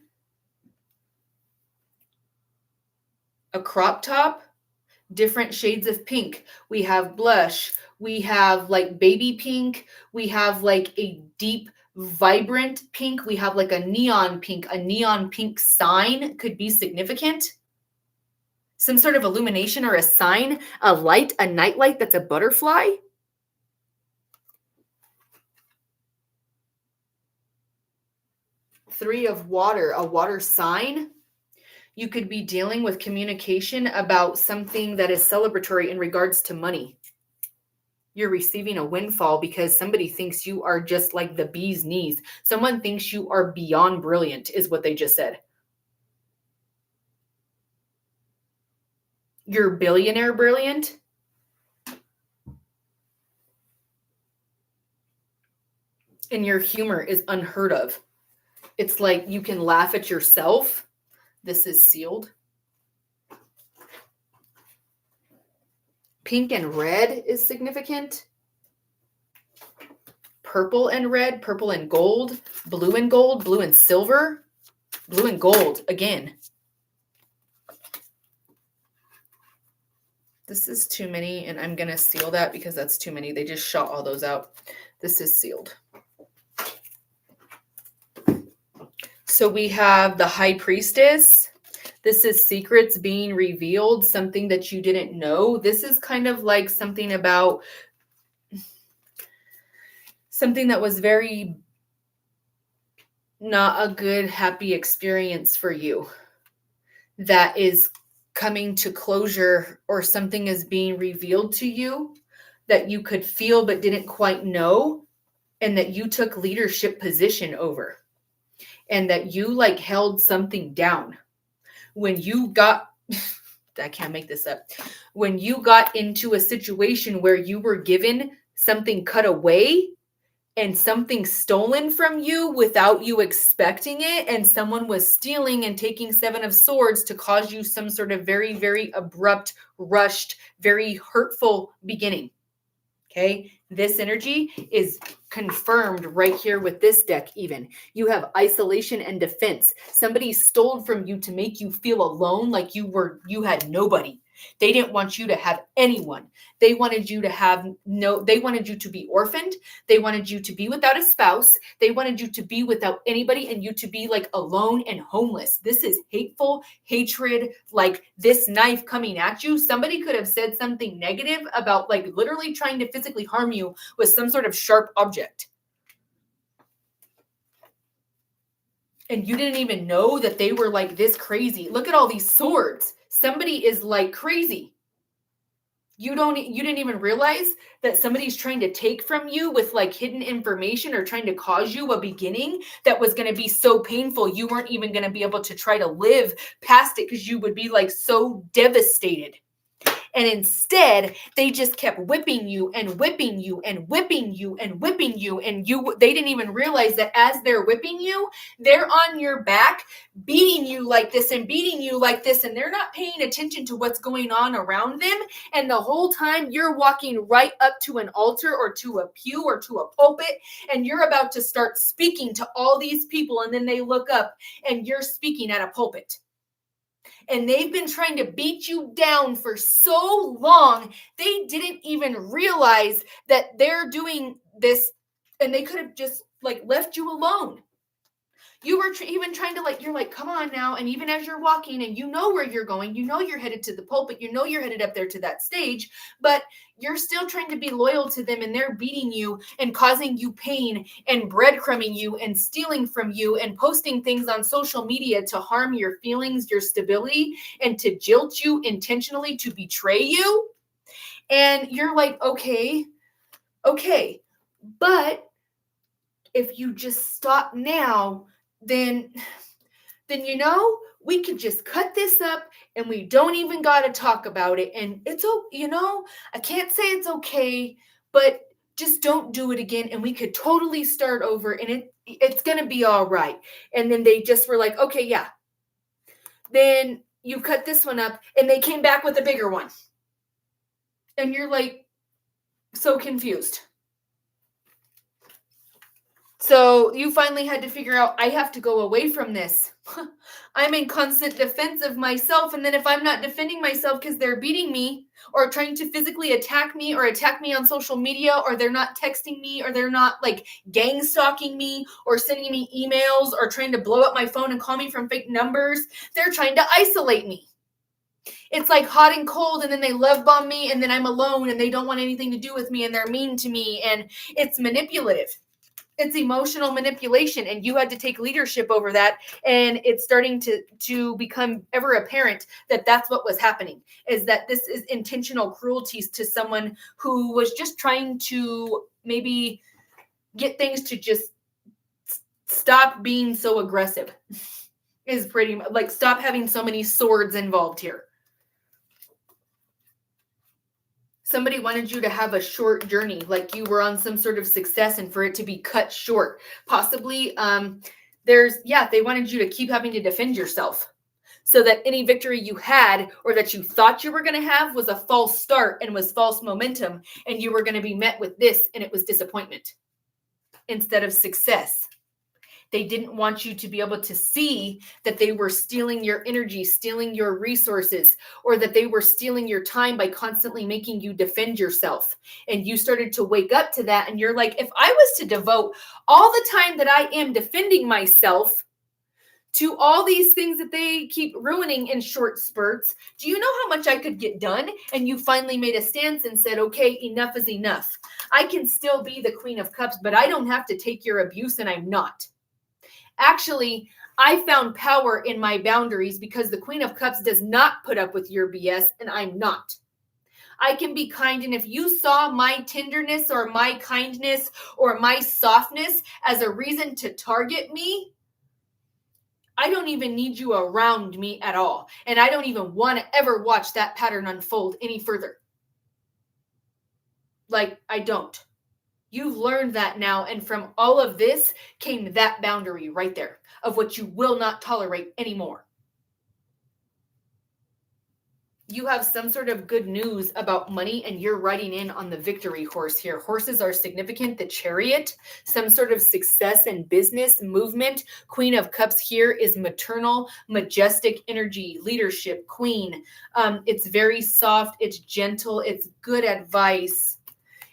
A crop top. Different shades of pink. We have blush. We have like baby pink. We have like a deep, vibrant pink. We have like a neon pink. A neon pink sign could be significant. Some sort of illumination or a sign, a light, a night light that's a butterfly. Three of water, a water sign. You could be dealing with communication about something that is celebratory in regards to money. You're receiving a windfall because somebody thinks you are just like the bee's knees. Someone thinks you are beyond brilliant, is what they just said. You're billionaire brilliant. And your humor is unheard of. It's like you can laugh at yourself. This is sealed. Pink and red is significant. Purple and red, purple and gold, blue and silver, blue and gold again. This is too many, and I'm going to seal that because that's too many. They just shot all those out. This is sealed. So we have the High Priestess, This is secrets being revealed, something that you didn't know. This is kind of like something about something that was very not a good, happy experience for you that is coming to closure, or something is being revealed to you that you could feel but didn't quite know, and that you took leadership position over, and that you like held something down when you got I can't make this up. When you got into a situation where you were given something cut away and something stolen from you without you expecting it, and someone was stealing and taking 7 of swords to cause you some sort of very, very abrupt, rushed, very hurtful beginning. Okay, this energy is confirmed right here with this deck. Even you have isolation and defense. Somebody stole from you to make you feel alone, like you had nobody. They didn't want you to have anyone. They wanted you to they wanted you to be orphaned. They wanted you to be without a spouse. They wanted you to be without anybody, and you to be like alone and homeless. This is hateful hatred, like this knife coming at you. Somebody could have said something negative about like literally trying to physically harm you with some sort of sharp object. And you didn't even know that they were like this crazy. Look at all these swords. Somebody is like crazy. You didn't even realize that somebody's trying to take from you with like hidden information, or trying to cause you a beginning that was going to be so painful you weren't even going to be able to try to live past it, because you would be like so devastated. And instead, they just kept whipping you and whipping you and whipping you and whipping you. And they didn't even realize that as they're whipping you, they're on your back, beating you like this and beating you like this. And they're not paying attention to what's going on around them. And the whole time you're walking right up to an altar or to a pew or to a pulpit, and you're about to start speaking to all these people. And then they look up and you're speaking at a pulpit. And they've been trying to beat you down for so long, they didn't even realize that they're doing this, and they could have just like left you alone. You were even trying to like, you're like, come on now. And even as you're walking and you know where you're going, you know you're headed to the pulpit, you know you're headed up there to that stage, but you're still trying to be loyal to them, and they're beating you and causing you pain and breadcrumbing you and stealing from you and posting things on social media to harm your feelings, your stability, and to jilt you intentionally, to betray you. And you're like, okay, but if you just stop now, then we could just cut this up and we don't even got to talk about it. And it's, I can't say it's okay, but just don't do it again. And we could totally start over, and it's going to be all right. And then they just were like, okay, yeah. Then you cut this one up, and they came back with a bigger one. And you're like so confused. So you finally had to figure out, I have to go away from this. I'm in constant defense of myself. And then if I'm not defending myself because they're beating me or trying to physically attack me or attack me on social media, or they're not texting me, or they're not like gang stalking me or sending me emails or trying to blow up my phone and call me from fake numbers, they're trying to isolate me. It's like hot and cold, and then they love bomb me, and then I'm alone and they don't want anything to do with me, and they're mean to me, and it's manipulative. It's emotional manipulation, and you had to take leadership over that. And it's starting to become ever apparent that that's what was happening, is that this is intentional cruelties to someone who was just trying to maybe get things to just stop being so aggressive. Is pretty much like, stop having so many swords involved here. Somebody wanted you to have a short journey, like you were on some sort of success, and for it to be cut short. Possibly, they wanted you to keep having to defend yourself, so that any victory you had or that you thought you were going to have was a false start and was false momentum, and you were going to be met with this, and it was disappointment instead of success. They didn't want you to be able to see that they were stealing your energy, stealing your resources, or that they were stealing your time by constantly making you defend yourself. And you started to wake up to that. And you're like, if I was to devote all the time that I am defending myself to all these things that they keep ruining in short spurts. Do you know how much I could get done? And you finally made a stance and said, okay, enough is enough. I can still be the Queen of Cups, but I don't have to take your abuse, and I'm not. Actually, I found power in my boundaries because the Queen of Cups does not put up with your BS, and I'm not. I can be kind, and if you saw my tenderness or my kindness or my softness as a reason to target me, I don't even need you around me at all. And I don't even want to ever watch that pattern unfold any further. Like, I don't. You've learned that now. And from all of this came that boundary right there of what you will not tolerate anymore. You have some sort of good news about money and you're riding in on the victory horse here. Horses are significant. The Chariot, some sort of success in business, movement. Queen of Cups here is maternal, majestic energy, leadership, queen. It's very soft. It's gentle. It's good advice.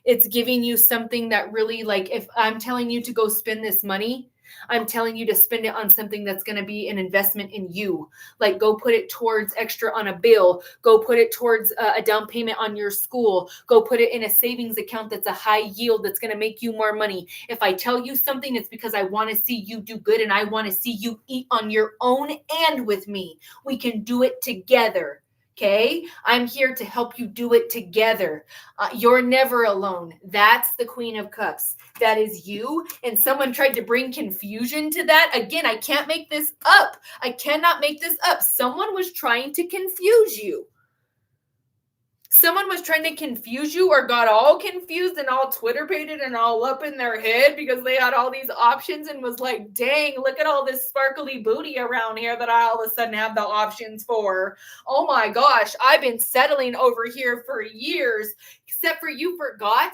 It's giving you something that really, like, if I'm telling you to go spend this money, I'm telling you to spend it on something that's going to be an investment in you. Like, go put it towards extra on a bill. Go put it towards a down payment on your school. Go put it in a savings account that's a high yield that's going to make you more money. If I tell you something, it's because I want to see you do good and I want to see you eat on your own and with me. We can do it together. Okay, I'm here to help you do it together. You're never alone. That's the Queen of Cups. That is you. And someone tried to bring confusion to that. Again, I can't make this up. I cannot make this up. Someone was trying to confuse you. Someone was trying to confuse you or got all confused and all Twitter-pated and all up in their head because they had all these options and was like, dang, look at all this sparkly booty around here that I all of a sudden have the options for. Oh my gosh, I've been settling over here for years, except for you forgot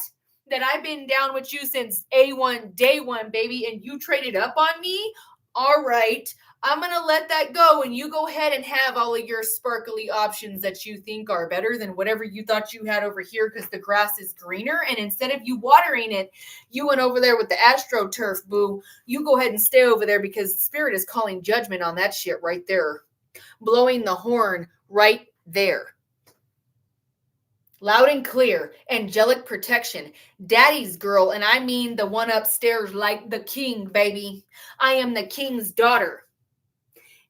that I've been down with you since A1, day one, baby, and you traded up on me? All right. I'm going to let that go and you go ahead and have all of your sparkly options that you think are better than whatever you thought you had over here because the grass is greener. And instead of you watering it, you went over there with the AstroTurf, boo. You go ahead and stay over there because Spirit is calling judgment on that shit right there. Blowing the horn right there. Loud and clear, angelic protection, daddy's girl, and I mean the one upstairs like the king, baby. I am the king's daughter.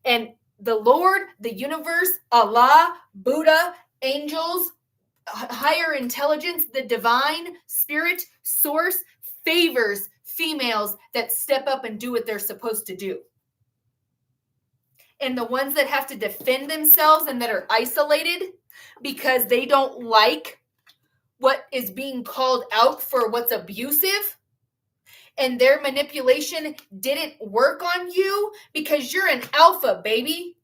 And the Lord, the universe, Allah, Buddha, angels, higher intelligence, the divine spirit, source, favors females that step up and do what they're supposed to do. And the ones that have to defend themselves and that are isolated because they don't like what is being called out for what's abusive, and their manipulation didn't work on you because you're an alpha, baby.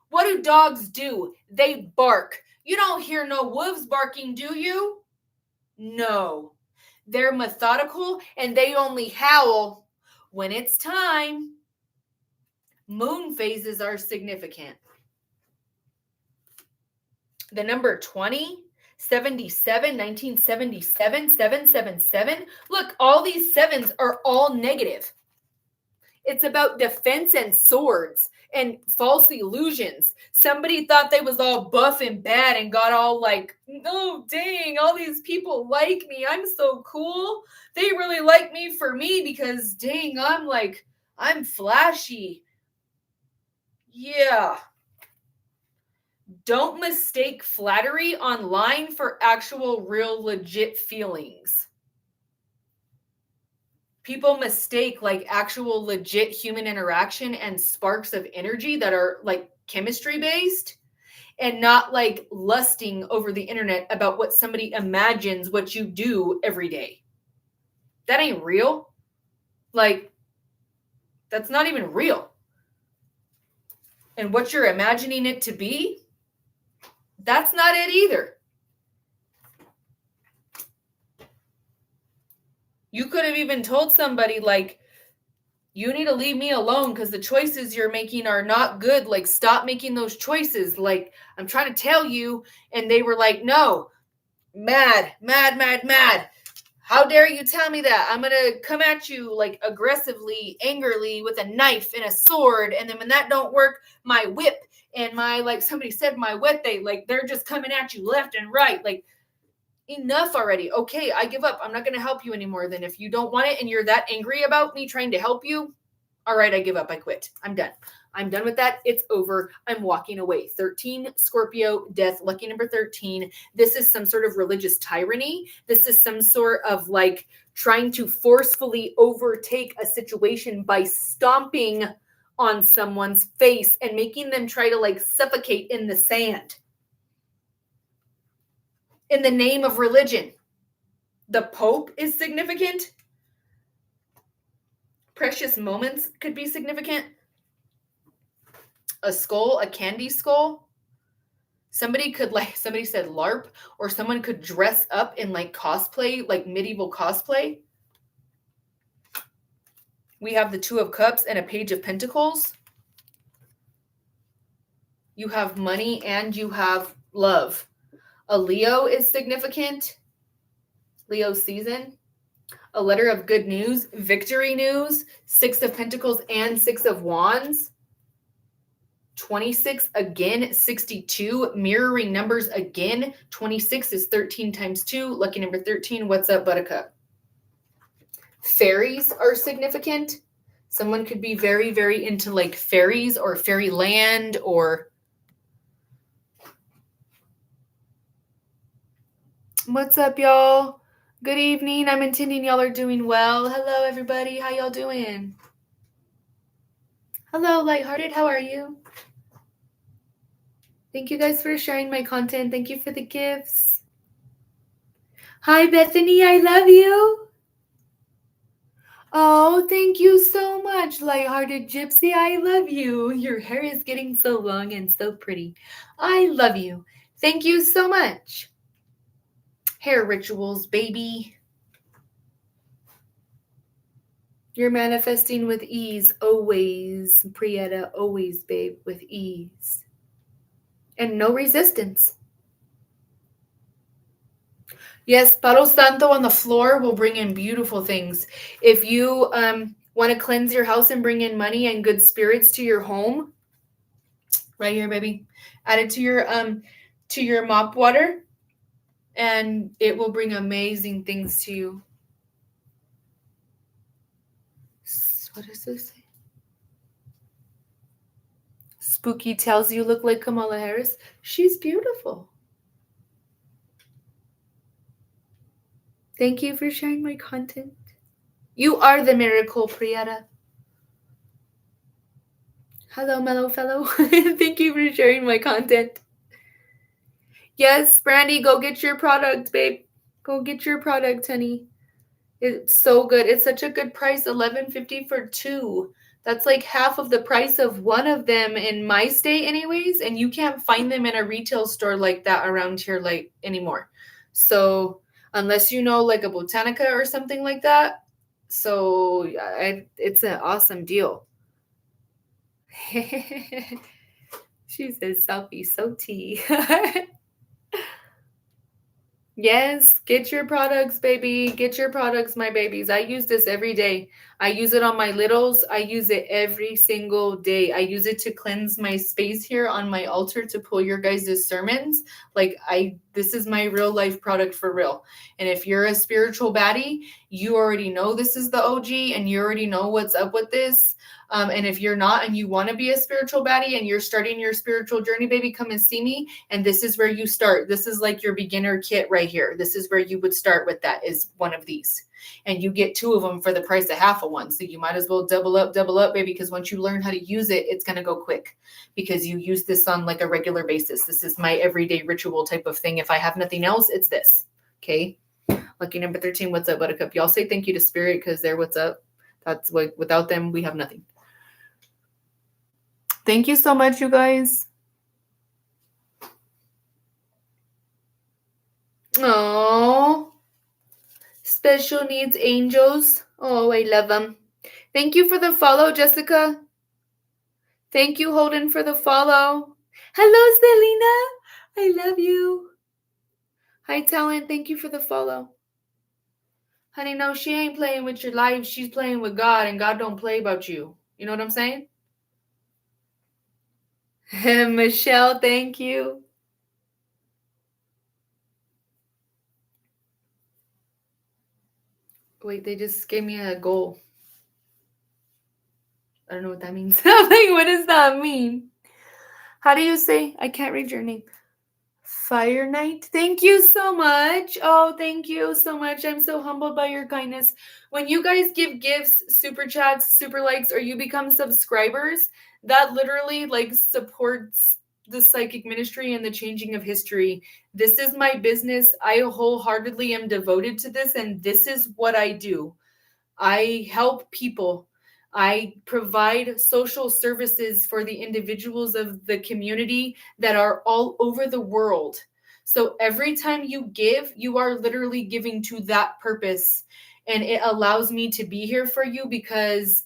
What do dogs do? They bark. You don't hear no wolves barking, do you? No. They're methodical and they only howl when it's time. Moon phases are significant. The number 20, 77, 1977, 777. Look, all these sevens are all negative. It's about defense and swords and false illusions. Somebody thought they was all buff and bad and got all like, oh, dang, all these people like me. I'm so cool. They really like me for me because, dang, I'm flashy. Yeah. Don't mistake flattery online for actual, real, legit feelings. People mistake like actual, legit human interaction and sparks of energy that are like chemistry based and not like lusting over the internet about what somebody imagines what you do every day. That ain't real. Like, that's not even real. And what you're imagining it to be, that's not it either. You could have even told somebody like, you need to leave me alone because the choices you're making are not good. Like, stop making those choices. Like, I'm trying to tell you. And they were like, no, mad. How dare you tell me that? I'm going to come at you like aggressively, angrily with a knife and a sword. And then when that don't work, my whip and my, like somebody said, my whip, they're just coming at you left and right. Like, enough already. Okay, I give up. I'm not going to help you anymore. Then if you don't want it and you're that angry about me trying to help you, all right, I give up. I quit. I'm done. I'm done with that. It's over. I'm walking away. 13, Scorpio, death, lucky number 13. This is some sort of religious tyranny. This is some sort of like trying to forcefully overtake a situation by stomping on someone's face and making them try to like suffocate in the sand. In the name of religion. The Pope is significant. Precious moments could be significant. A skull, a candy skull. Somebody said LARP, or someone could dress up in like cosplay, like medieval cosplay. We have the Two of Cups and a Page of Pentacles. You have money and you have love. A Leo is significant. Leo season. A letter of good news, victory news, 6 of Pentacles and 6 of Wands. 26 again, 62, mirroring numbers again. 26 is 13 times 2, lucky number 13. What's up, Buttercup? Fairies are significant. Someone could be very, very into like fairies or fairyland or... What's up, y'all? Good evening. I'm intending y'all are doing well. Hello, everybody. How y'all doing? Hello, Lighthearted. How are you? Thank you guys for sharing my content. Thank you for the gifts. Hi, Bethany. I love you. Oh, thank you so much, Lighthearted Gypsy. I love you. Your hair is getting so long and so pretty. I love you. Thank you so much. Hair rituals, baby. You're manifesting with ease, always, Prieta, always, babe, with ease. And no resistance. Yes, Palo Santo on the floor will bring in beautiful things. If you want to cleanse your house and bring in money and good spirits to your home, right here, baby, add it to your mop water, and it will bring amazing things to you. What does this say? Spooky tells you look like Kamala Harris. She's beautiful. Thank you for sharing my content. You are the miracle, Prieta. Hello, mellow fellow. Thank you for sharing my content. Yes, Brandy, go get your product, babe. Go get your product, honey. It's so good. It's such a good price, $11.50 for 2. That's like half of the price of one of them in my state anyways, and you can't find them in a retail store like that around here like anymore. So unless you know like a Botanica or something like that. So it's an awesome deal. She says selfie, so tea. Yes, get your products, baby. Get your products, my babies. I use this every day. I use it on my littles. I use it every single day. I use it to cleanse my space here on my altar to pull your guys' sermons. This is my real life product for real. And if you're a spiritual baddie, you already know this is the OG and you already know what's up with this. And if you're not and you want to be a spiritual baddie and you're starting your spiritual journey, baby, come and see me. And this is where you start. This is like your beginner kit right here. This is where you would start with that is one of these. And you get 2 of them for the price of half of one. So you might as well double up, baby, because once you learn how to use it, it's going to go quick because you use this on like a regular basis. This is my everyday ritual type of thing. If I have nothing else, it's this. Okay. Lucky number 13. What's up, Buttercup? Y'all say thank you to Spirit because they're what's up. That's what, without them, we have nothing. Thank you so much, you guys. Oh, special needs angels. Oh, I love them. Thank you for the follow, Jessica. Thank you, Holden, for the follow. Hello, Selena. I love you. Hi, Talent. Thank you for the follow. Honey, no, she ain't playing with your life. She's playing with God, and God don't play about you. You know what I'm saying? Michelle, thank you. Wait, they just gave me a goal. I don't know what that means. I'm like, what does that mean? How do you say? I can't read your name. Fire Knight. Thank you so much. Oh, thank you so much. I'm so humbled by your kindness. When you guys give gifts, super chats, super likes, or you become subscribers, that literally like supports the psychic ministry and the changing of history. This is my business. I wholeheartedly am devoted to this, and this is what I do. I help people. I provide social services for the individuals of the community that are all over the world. So every time you give, you are literally giving to that purpose. And it allows me to be here for you because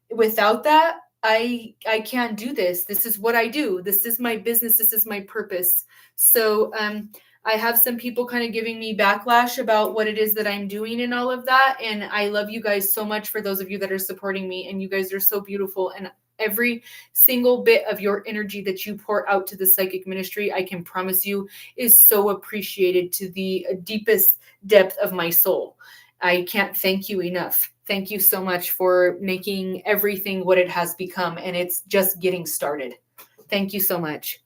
without that, I can't do this. This is what I do. This is my business. This is my purpose. So I have some people kind of giving me backlash about what it is that I'm doing and all of that. And I love you guys so much for those of you that are supporting me. And you guys are so beautiful. And every single bit of your energy that you pour out to the psychic ministry, I can promise you, is so appreciated to the deepest depth of my soul. I can't thank you enough. Thank you so much for making everything what it has become. And it's just getting started. Thank you so much.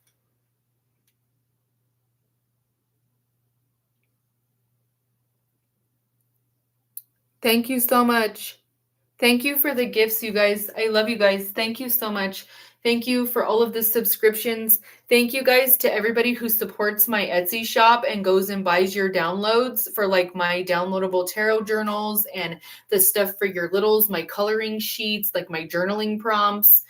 Thank you so much. Thank you for the gifts, you guys. I love you guys. Thank you so much. Thank you for all of the subscriptions. Thank you guys to everybody who supports my Etsy shop and goes and buys your downloads for like my downloadable tarot journals and the stuff for your littles, my coloring sheets, like my journaling prompts.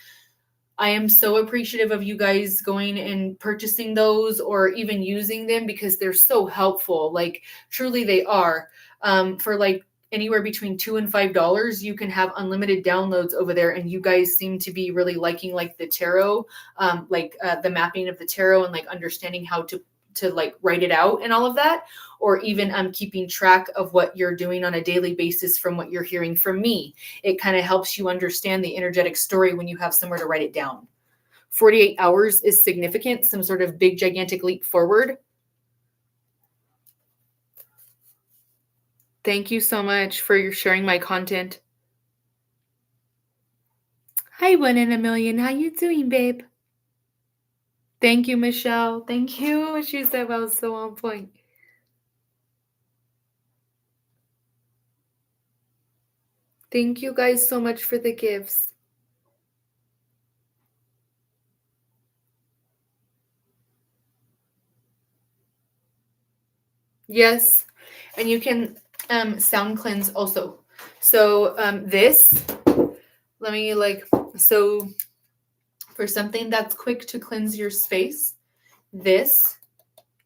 I am so appreciative of you guys going and purchasing those or even using them because they're so helpful. Like truly they are. For like anywhere between $2 and $5, you can have unlimited downloads over there. And you guys seem to be really liking like the tarot, the mapping of the tarot and like understanding how to like write it out and all of that, or even keeping track of what you're doing on a daily basis from what you're hearing from me. It kind of helps you understand the energetic story when you have somewhere to write it down. 48 hours is significant, some sort of big gigantic leap forward. Thank you so much for your sharing my content. Hi, 1 in a million. How you doing, babe? Thank you, Michelle. Thank you. She said I was so on point. Thank you guys so much for the gifts. Yes, and you can sound cleanse also. So let me so for something that's quick to cleanse your space, this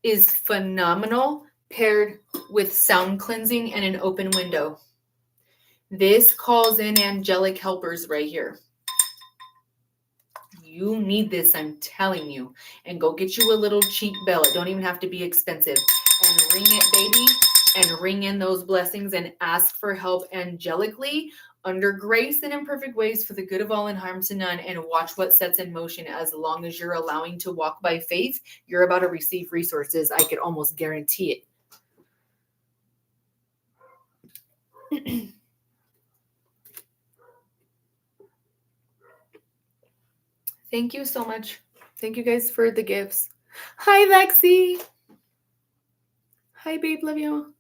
is phenomenal paired with sound cleansing and an open window. This calls in angelic helpers right here. You need this, I'm telling you. And go get you a little cheap bell. It don't even have to be expensive. And ring it, baby. And ring in those blessings and ask for help angelically under grace and in perfect ways for the good of all and harm to none. And watch what sets in motion. As long as you're allowing to walk by faith, you're about to receive resources. I could almost guarantee it. Thank you so much. Thank you guys for the gifts. Hi, Lexi. Hi, babe. Love you.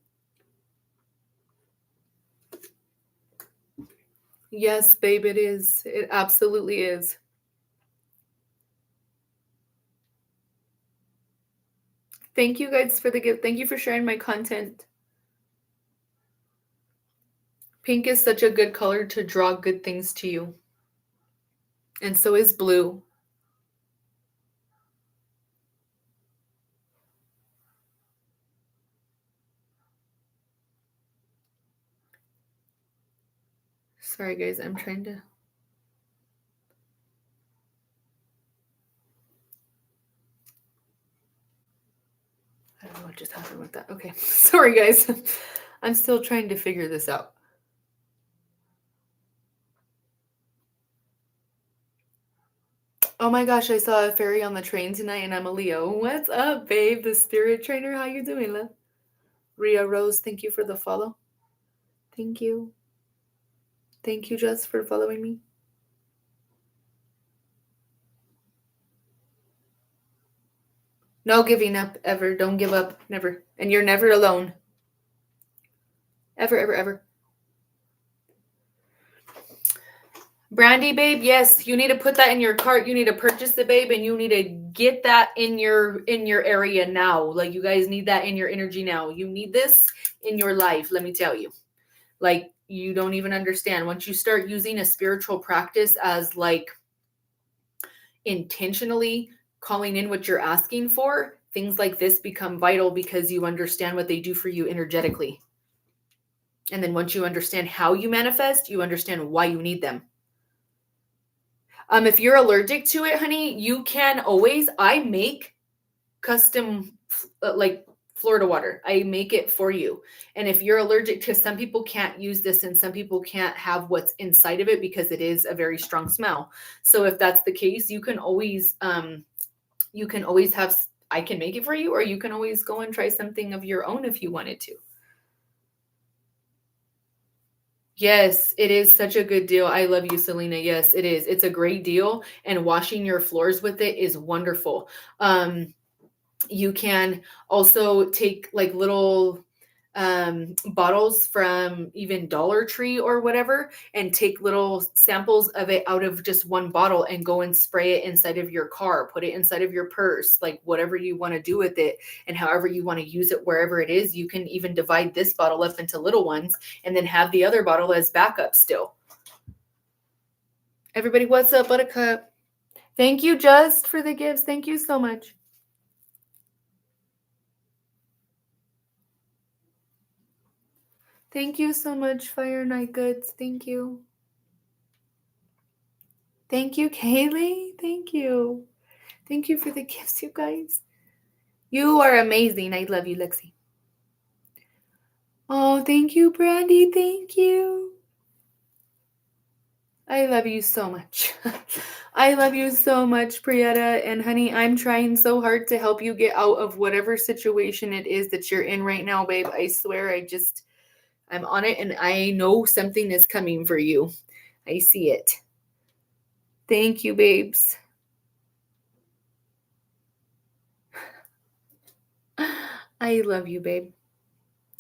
Yes, babe, it is. It absolutely is. Thank you guys for the gift. Thank you for sharing my content. Pink is such a good color to draw good things to you. And so is blue. Sorry, guys. I'm trying to... I don't know what just happened with that. Okay. Sorry, guys. I'm still trying to figure this out. Oh my gosh, I saw a fairy on the train tonight and I'm a Leo. What's up, babe? The spirit trainer. How you doing, love? Ria Rose, thank you for the follow. Thank you. Thank you, Jess, for following me. No giving up, ever. Don't give up, never. And you're never alone. Ever, ever, ever. Brandy, babe, yes, you need to put that in your cart. You need to purchase the babe, and you need to get that in your area now. Like, you guys need that in your energy now. You need this in your life, let me tell you. Like, you don't even understand. Once you start using a spiritual practice as like intentionally calling in what you're asking for, things like this become vital because you understand what they do for you energetically. And then once you understand how you manifest, you understand why you need them. If you're allergic to it, honey, you can always, I make custom, like Florida water. I make it for you. And if you're allergic to, some people can't use this and some people can't have what's inside of it because it is a very strong smell. So if that's the case, you can always have, I can make it for you, or you can always go and try something of your own if you wanted to. Yes, it is such a good deal. I love you, Selena. Yes, it is. It's a great deal. And washing your floors with it is wonderful. You can also take like little bottles from even Dollar Tree or whatever, and take little samples of it out of just one bottle and go and spray it inside of your car, put it inside of your purse, like whatever you want to do with it and however you want to use it, wherever it is. You can even divide this bottle up into little ones and then have the other bottle as backup still. Everybody, what's up, Buttercup? Thank you, Just, for the gifts. Thank you so much. Thank you so much, Fire Night Goods. Thank you. Thank you, Kaylee. Thank you. Thank you for the gifts, you guys. You are amazing. I love you, Lexi. Oh, thank you, Brandy. Thank you. I love you so much. I love you so much, Priyetta. And honey, I'm trying so hard to help you get out of whatever situation it is that you're in right now, babe. I swear, I'm on it, and I know something is coming for you. I see it. Thank you, babes. I love you, babe.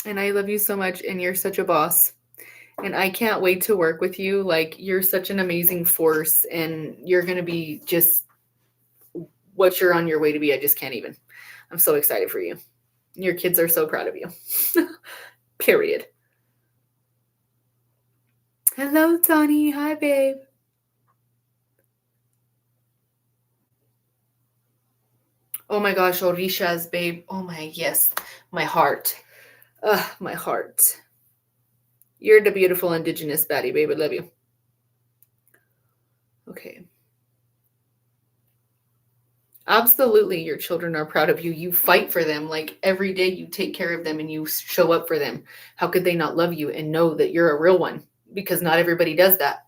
And I love you so much, and you're such a boss. And I can't wait to work with you. Like, you're such an amazing force, and you're going to be just what you're on your way to be. I just can't even. I'm so excited for you. Your kids are so proud of you. Period. Hello, Tony. Hi, babe. Oh my gosh, Orishas, babe. Oh my, yes. My heart. My heart. You're the beautiful indigenous baddie, babe. I love you. Okay. Absolutely, your children are proud of you. You fight for them. Like, every day you take care of them and you show up for them. How could they not love you and know that you're a real one? Because not everybody does that.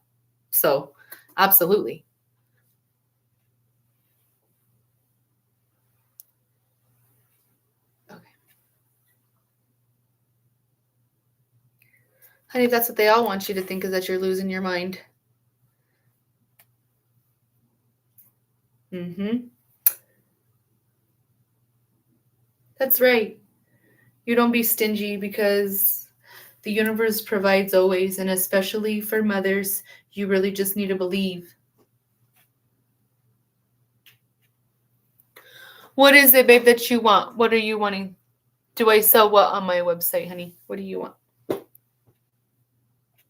So, absolutely. Okay. Honey, that's what they all want you to think, is that you're losing your mind. Mm-hmm. That's right. You don't be stingy, because the universe provides always, and especially for mothers, you really just need to believe. What is it, babe, that you want? What are you wanting? Do I sell what on my website, honey? What do you want?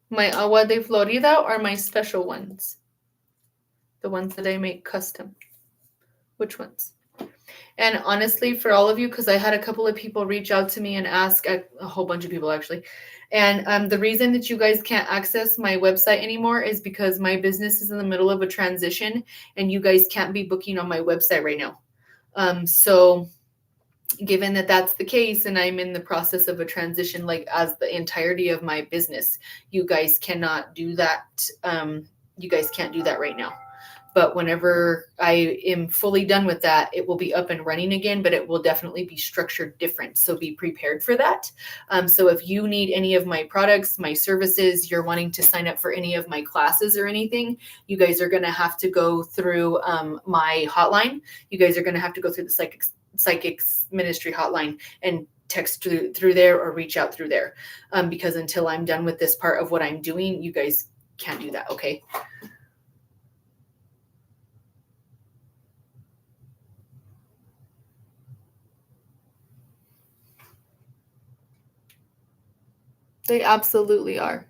My Agua de Florida or my special ones? The ones that I make custom. Which ones? And honestly, for all of you, because I had a couple of people reach out to me and ask, a whole bunch of people actually, and the reason that you guys can't access my website anymore is because my business is in the middle of a transition, and you guys can't be booking on my website right now. So given that that's the case and I'm in the process of a transition, like as the entirety of my business, you guys cannot do that. You guys can't do that right now. But whenever I am fully done with that, it will be up and running again, but it will definitely be structured different. So be prepared for that. So if you need any of my products, my services, you're wanting to sign up for any of my classes or anything, you guys are going to have to go through my hotline. You guys are going to have to go through the Psychicministry hotline and text through there or reach out through there. Because until I'm done with this part of what I'm doing, you guys can't do that. Okay. They absolutely are.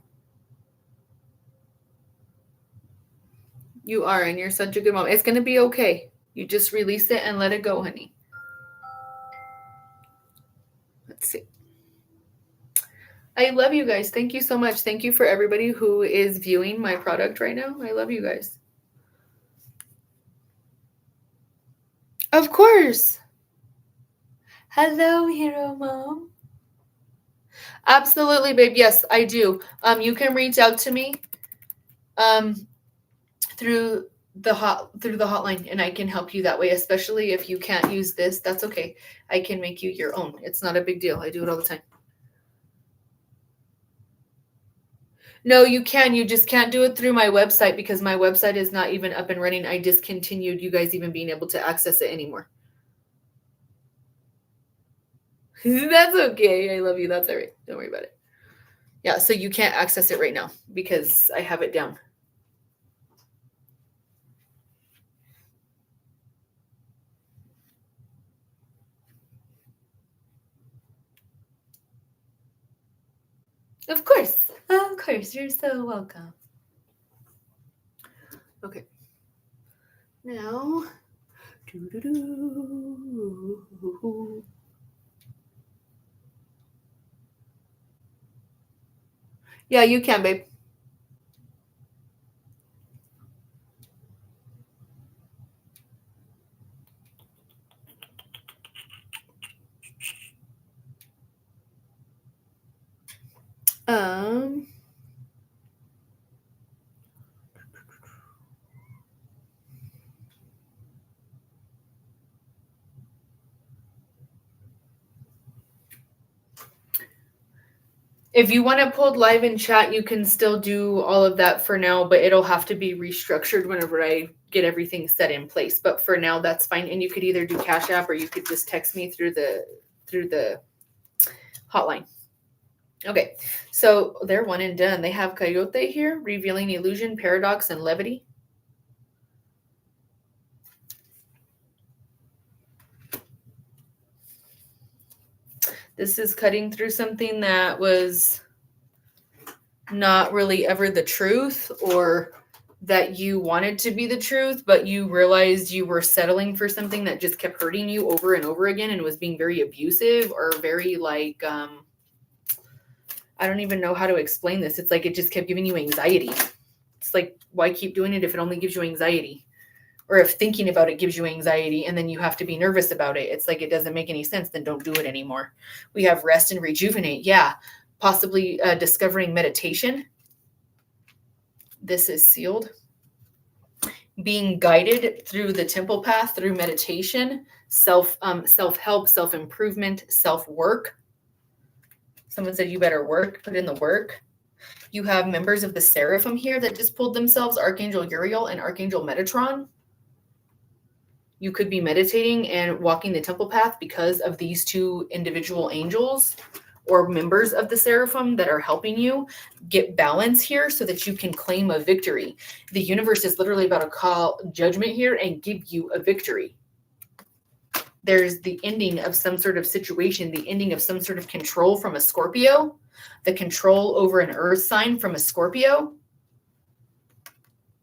You are, and you're such a good mom. It's going to be okay. You just release it and let it go, honey. Let's see. I love you guys. Thank you so much. Thank you for everybody who is viewing my product right now. I love you guys. Of course. Hello, Hero Mom. Absolutely, babe. Yes, I do. You can reach out to me through the hotline, and I can help you that way, especially if you can't use this. That's okay. I can make you your own. It's not a big deal. I do it all the time. No, you can. You just can't do it through my website because my website is not even up and running. I discontinued you guys even being able to access it anymore. That's okay. I love you. That's all right. Don't worry about it. Yeah, so you can't access it right now because I have it down. Of course. Of course. You're so welcome. Okay. Now. Yeah, you can, babe. If you want to pull live in chat, you can still do all of that for now, but it'll have to be restructured whenever I get everything set in place. But for now, that's fine. And you could either do Cash App or you could just text me through the hotline. Okay, so they're one and done. They have Coyote here, revealing illusion, paradox, and levity. This is cutting through something that was not really ever the truth, or that you wanted to be the truth, but you realized you were settling for something that just kept hurting you over and over again and was being very abusive or very like, I don't even know how to explain this. It's like it just kept giving you anxiety. It's like, why keep doing it if it only gives you anxiety? Or if thinking about it gives you anxiety and then you have to be nervous about it. It's like, it doesn't make any sense. Then don't do it anymore. We have rest and rejuvenate. Yeah. Possibly discovering meditation. This is sealed. Being guided through the temple path, through meditation, self-help, self-improvement, self-work. Someone said you better work, put in the work. You have members of the Seraphim here that just pulled themselves, Archangel Uriel and Archangel Metatron. You could be meditating and walking the temple path because of these two individual angels or members of the Seraphim that are helping you get balance here so that you can claim a victory. The universe is literally about to call judgment here and give you a victory. There's the ending of some sort of situation, the ending of some sort of control from a Scorpio, the control over an earth sign from a Scorpio.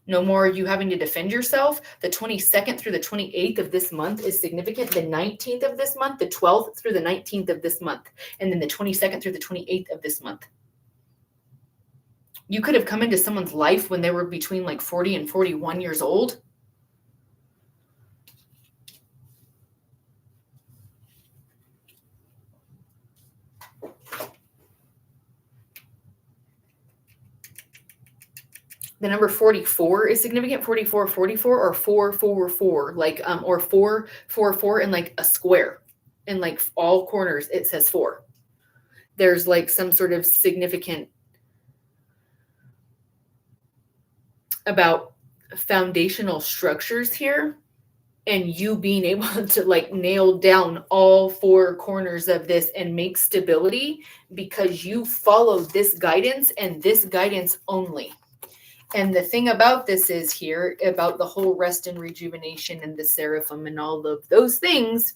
No more you having to defend yourself. The 22nd through the 28th of this month is significant. The 19th of this month, the 12th through the 19th of this month, and then the 22nd through the 28th of this month. You could have come into someone's life when they were between like 40 and 41 years old. The number 44 is significant. 44, 44, or 444, like or 444 in like a square. In like all corners, it says 4. There's like some sort of significant about foundational structures here, and you being able to like nail down all 4 corners of this and make stability because you follow this guidance and this guidance only. And the thing about this is here about the whole rest and rejuvenation and the seraphim and all of those things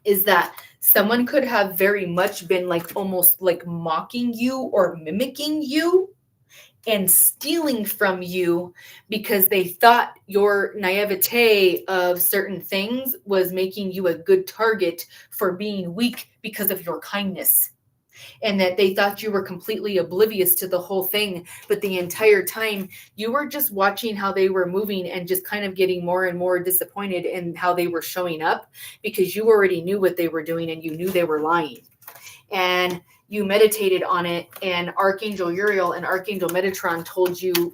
is that someone could have very much been like almost like mocking you or mimicking you and stealing from you because they thought your naivete of certain things was making you a good target for being weak because of your kindness. And that they thought you were completely oblivious to the whole thing. But the entire time you were just watching how they were moving and just kind of getting more and more disappointed in how they were showing up because you already knew what they were doing and you knew they were lying. And you meditated on it, and Archangel Uriel and Archangel Metatron told you,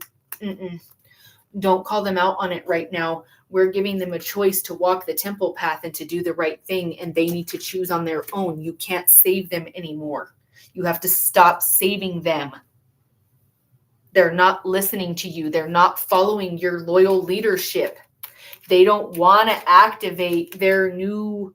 don't call them out on it right now. We're giving them a choice to walk the temple path and to do the right thing, and they need to choose on their own. You can't save them anymore. You have to stop saving them. They're not listening to you. They're not following your loyal leadership. They don't want to activate their new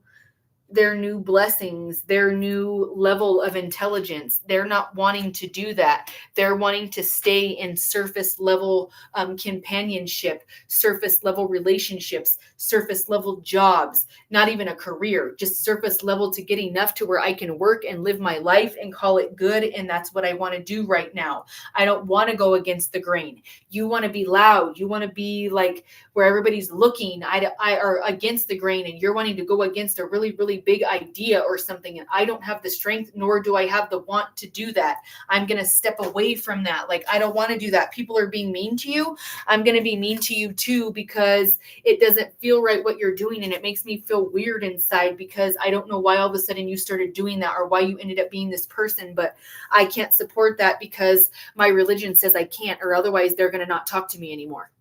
blessings, their new level of intelligence. They're not wanting to do that. They're wanting to stay in surface level companionship, surface level relationships, surface level jobs, not even a career, just surface level to get enough to where I can work and live my life and call it good. And that's what I want to do right now. I don't want to go against the grain. You want to be loud. You want to be like where everybody's looking I are against the grain, and you're wanting to go against a really, really big idea or something. And I don't have the strength, nor do I have the want to do that. I'm going to step away from that. Like, I don't want to do that. People are being mean to you. I'm going to be mean to you too, because it doesn't feel right what you're doing. And it makes me feel weird inside because I don't know why all of a sudden you started doing that or why you ended up being this person, but I can't support that because my religion says I can't, or otherwise they're going to not talk to me anymore.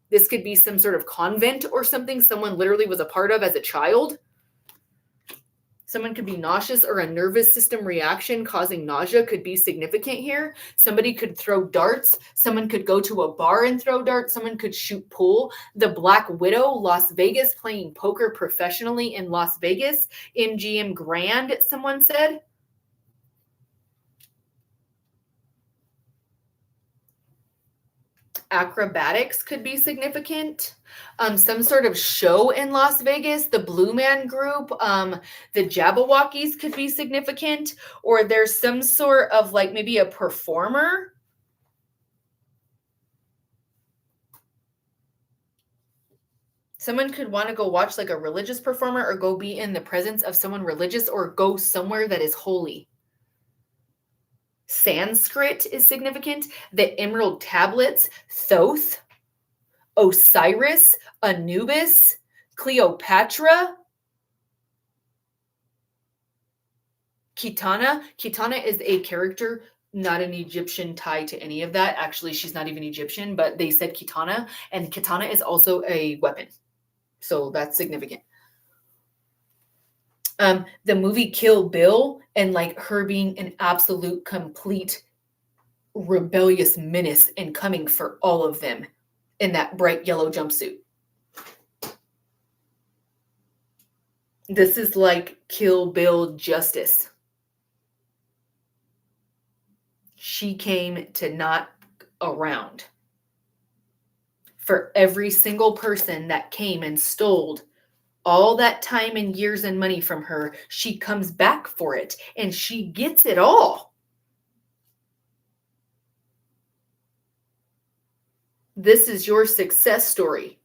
This could be some sort of convent or something someone literally was a part of as a child. Someone could be nauseous, or a nervous system reaction causing nausea could be significant here. Somebody could throw darts. Someone could go to a bar and throw darts. Someone could shoot pool. The Black Widow, Las Vegas, playing poker professionally in Las Vegas. MGM Grand, someone said. Acrobatics could be significant. Some sort of show in Las Vegas, the Blue Man Group, the Jabberwockies could be significant, or there's some sort of like maybe a performer. Someone could want to go watch like a religious performer, or go be in the presence of someone religious, or go somewhere that is holy. Sanskrit is significant. The Emerald Tablets, Thoth, Osiris, Anubis, Cleopatra, Kitana. Kitana is a character, not an Egyptian tie to any of that. Actually, she's not even Egyptian, but they said Kitana, and Kitana is also a weapon. So that's significant. The movie Kill Bill, and like her being an absolute complete rebellious menace and coming for all of them in that bright yellow jumpsuit. This is like Kill Bill justice. She came to knock around for every single person that came and stole all that time and years and money from her. She comes back for it, and she gets it all. This is your success story.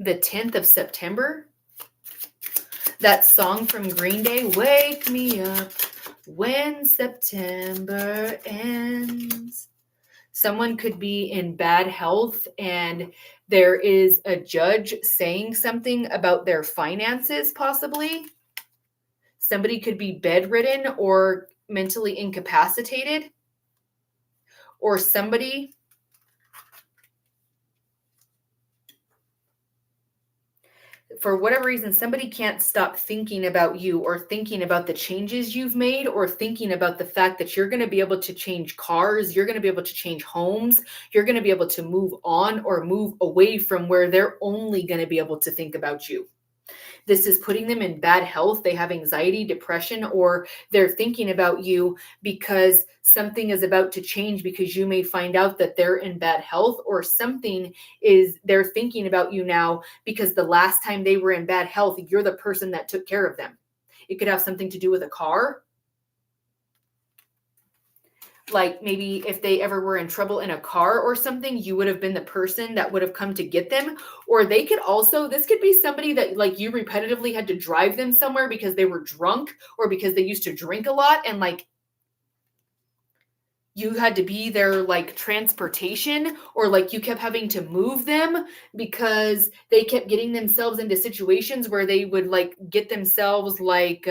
The 10th of September, that song from Green Day, Wake Me Up When September Ends. Someone could be in bad health, and there is a judge saying something about their finances, possibly. Somebody could be bedridden or mentally incapacitated, or somebody for whatever reason, somebody can't stop thinking about you or thinking about the changes you've made or thinking about the fact that you're going to be able to change cars, you're going to be able to change homes, you're going to be able to move on or move away from where they're only going to be able to think about you. This is putting them in bad health. They have anxiety, depression, or they're thinking about you because something is about to change because you may find out that they're in bad health, or something is they're thinking about you now because the last time they were in bad health, you're the person that took care of them. It could have something to do with a car. Like maybe if they ever were in trouble in a car or something, you would have been the person that would have come to get them. Or they could also, this could be somebody that like you repetitively had to drive them somewhere because they were drunk or because they used to drink a lot, and like you had to be their like transportation, or like you kept having to move them because they kept getting themselves into situations where they would like get themselves like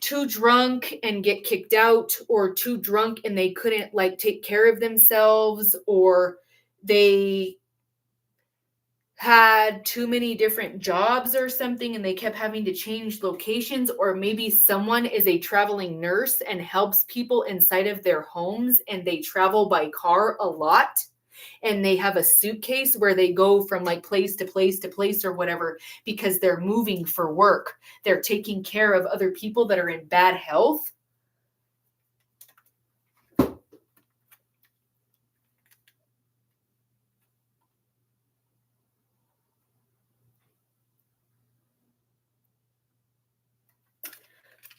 too drunk and get kicked out, or too drunk and they couldn't like take care of themselves, or they had too many different jobs or something and they kept having to change locations. Or maybe someone is a traveling nurse and helps people inside of their homes and they travel by car a lot, and they have a suitcase where they go from like place to place to place or whatever because they're moving for work. They're taking care of other people that are in bad health.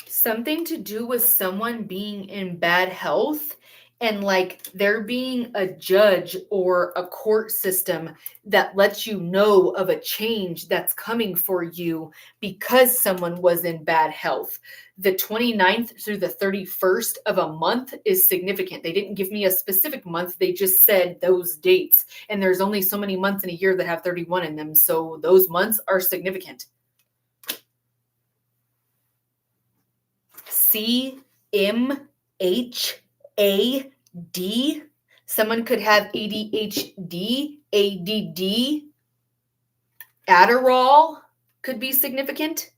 Something to do with someone being in bad health and like there being a judge or a court system that lets you know of a change that's coming for you because someone was in bad health. The 29th through the 31st of a month is significant. They didn't give me a specific month. They just said those dates. And there's only so many months in a year that have 31 in them. So those months are significant. CMHAD. Someone could have ADHD, ADD. Adderall could be significant.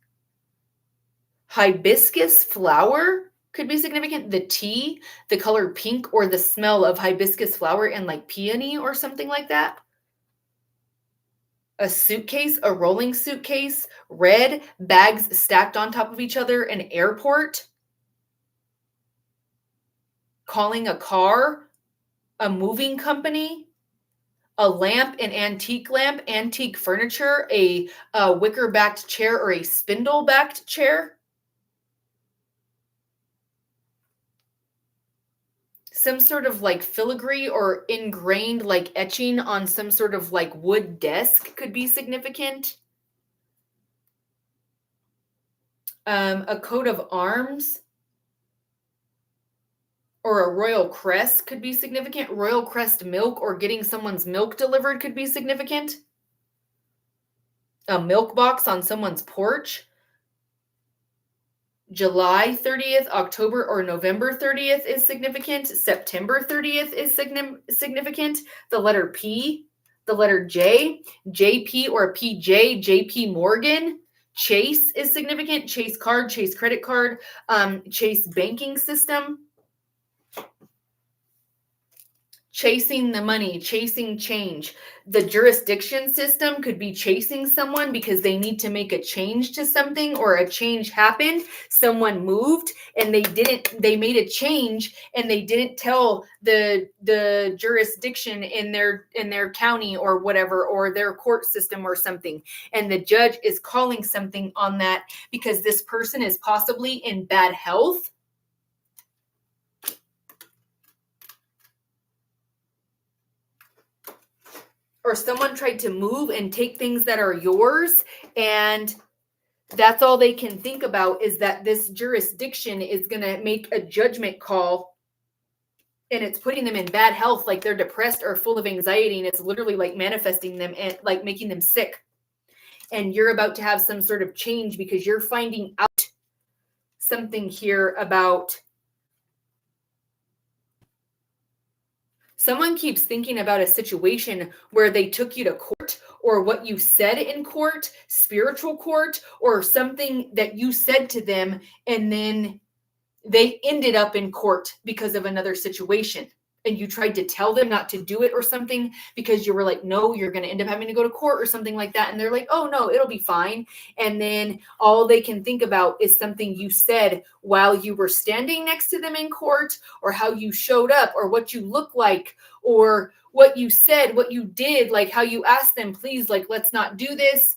Hibiscus flower could be significant. The tea, the color pink, or the smell of hibiscus flower and like peony or something like that. A suitcase, a rolling suitcase, red, bags stacked on top of each other, an airport. Calling a car, a moving company, a lamp, an antique lamp, antique furniture, a wicker-backed chair or a spindle-backed chair. Some sort of like filigree or ingrained like etching on some sort of like wood desk could be significant. A coat of arms or a royal crest could be significant. Royal crest milk or getting someone's milk delivered could be significant. A milk box on someone's porch. July 30th, October or November 30th is significant. September 30th is significant. The letter P, the letter J, JP or PJ, JP Morgan. Chase is significant. Chase card, Chase credit card, Chase banking system. Chasing the money, chasing change. The jurisdiction system could be chasing someone because they need to make a change to something, or a change happened. Someone moved and they made a change and they didn't tell the jurisdiction in their county or whatever, or their court system or something. And the judge is calling something on that because this person is possibly in bad health. Or someone tried to move and take things that are yours, and that's all they can think about is that this jurisdiction is going to make a judgment call, and it's putting them in bad health, like they're depressed or full of anxiety, and it's literally like manifesting them and like making them sick. and you're about to have some sort of change because you're finding out something here about someone keeps thinking about a situation where they took you to court or what you said in court, spiritual court, or something that you said to them, and then they ended up in court because of another situation. And you tried to tell them not to do it or something because you were like, no, you're going to end up having to go to court or something like that. And they're like, oh, no, it'll be fine. And then all they can think about is something you said while you were standing next to them in court, or how you showed up, or what you look like, or what you said, what you did, like how you asked them, please, like, let's not do this.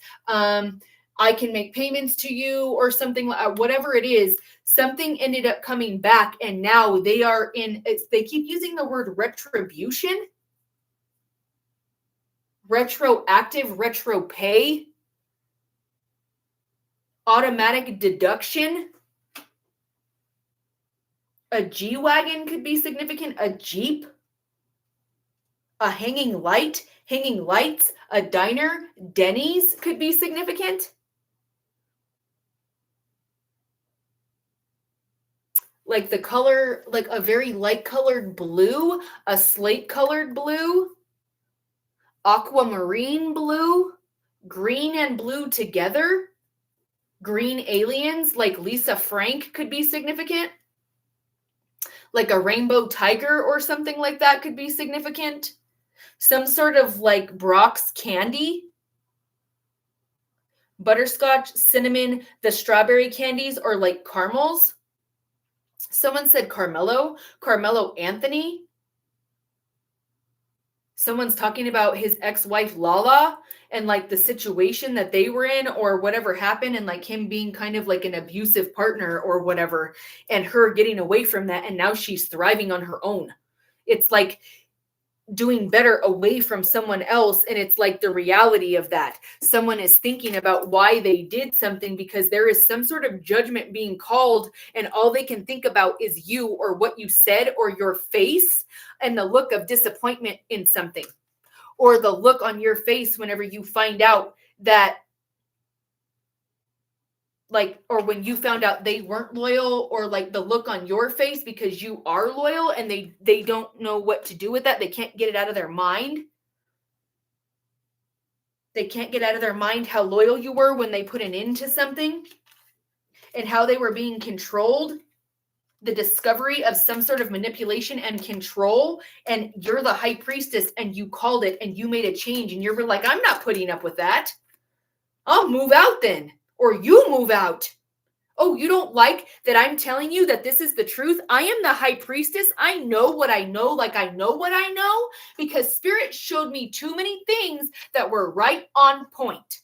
I can make payments to you or something, whatever it is. Something ended up coming back, and now they are they keep using the word retribution, retroactive, retro pay, automatic deduction. A G-Wagon could be significant, a Jeep, a hanging light, hanging lights, a diner, Denny's could be significant. Like the color, like a very light colored blue, a slate colored blue, aquamarine blue, green and blue together, green aliens, like Lisa Frank could be significant. Like a rainbow tiger or something like that could be significant. Some sort of like Brock's candy, butterscotch, cinnamon, the strawberry candies, or like caramels. Someone said Carmelo Anthony. Someone's talking about his ex-wife Lala and like the situation that they were in or whatever happened, and like him being kind of like an abusive partner or whatever, and her getting away from that, and now she's thriving on her own. It's like doing better away from someone else, and it's like the reality of that. Someone is thinking about why they did something because there is some sort of judgment being called, and all they can think about is you or what you said or your face and the look of disappointment in something, or the look on your face whenever you find out that, like, or when you found out they weren't loyal, or like the look on your face because you are loyal and they don't know what to do with that. They can't get it out of their mind. They can't get out of their mind how loyal you were when they put an end to something and how they were being controlled. The discovery of some sort of manipulation and control, and you're the high priestess and you called it and you made a change, and you're like, I'm not putting up with that. I'll move out then. Or you move out. Oh, you don't like that I'm telling you that this is the truth? I am the high priestess. I know what I know, like I know what I know, because Spirit showed me too many things that were right on point.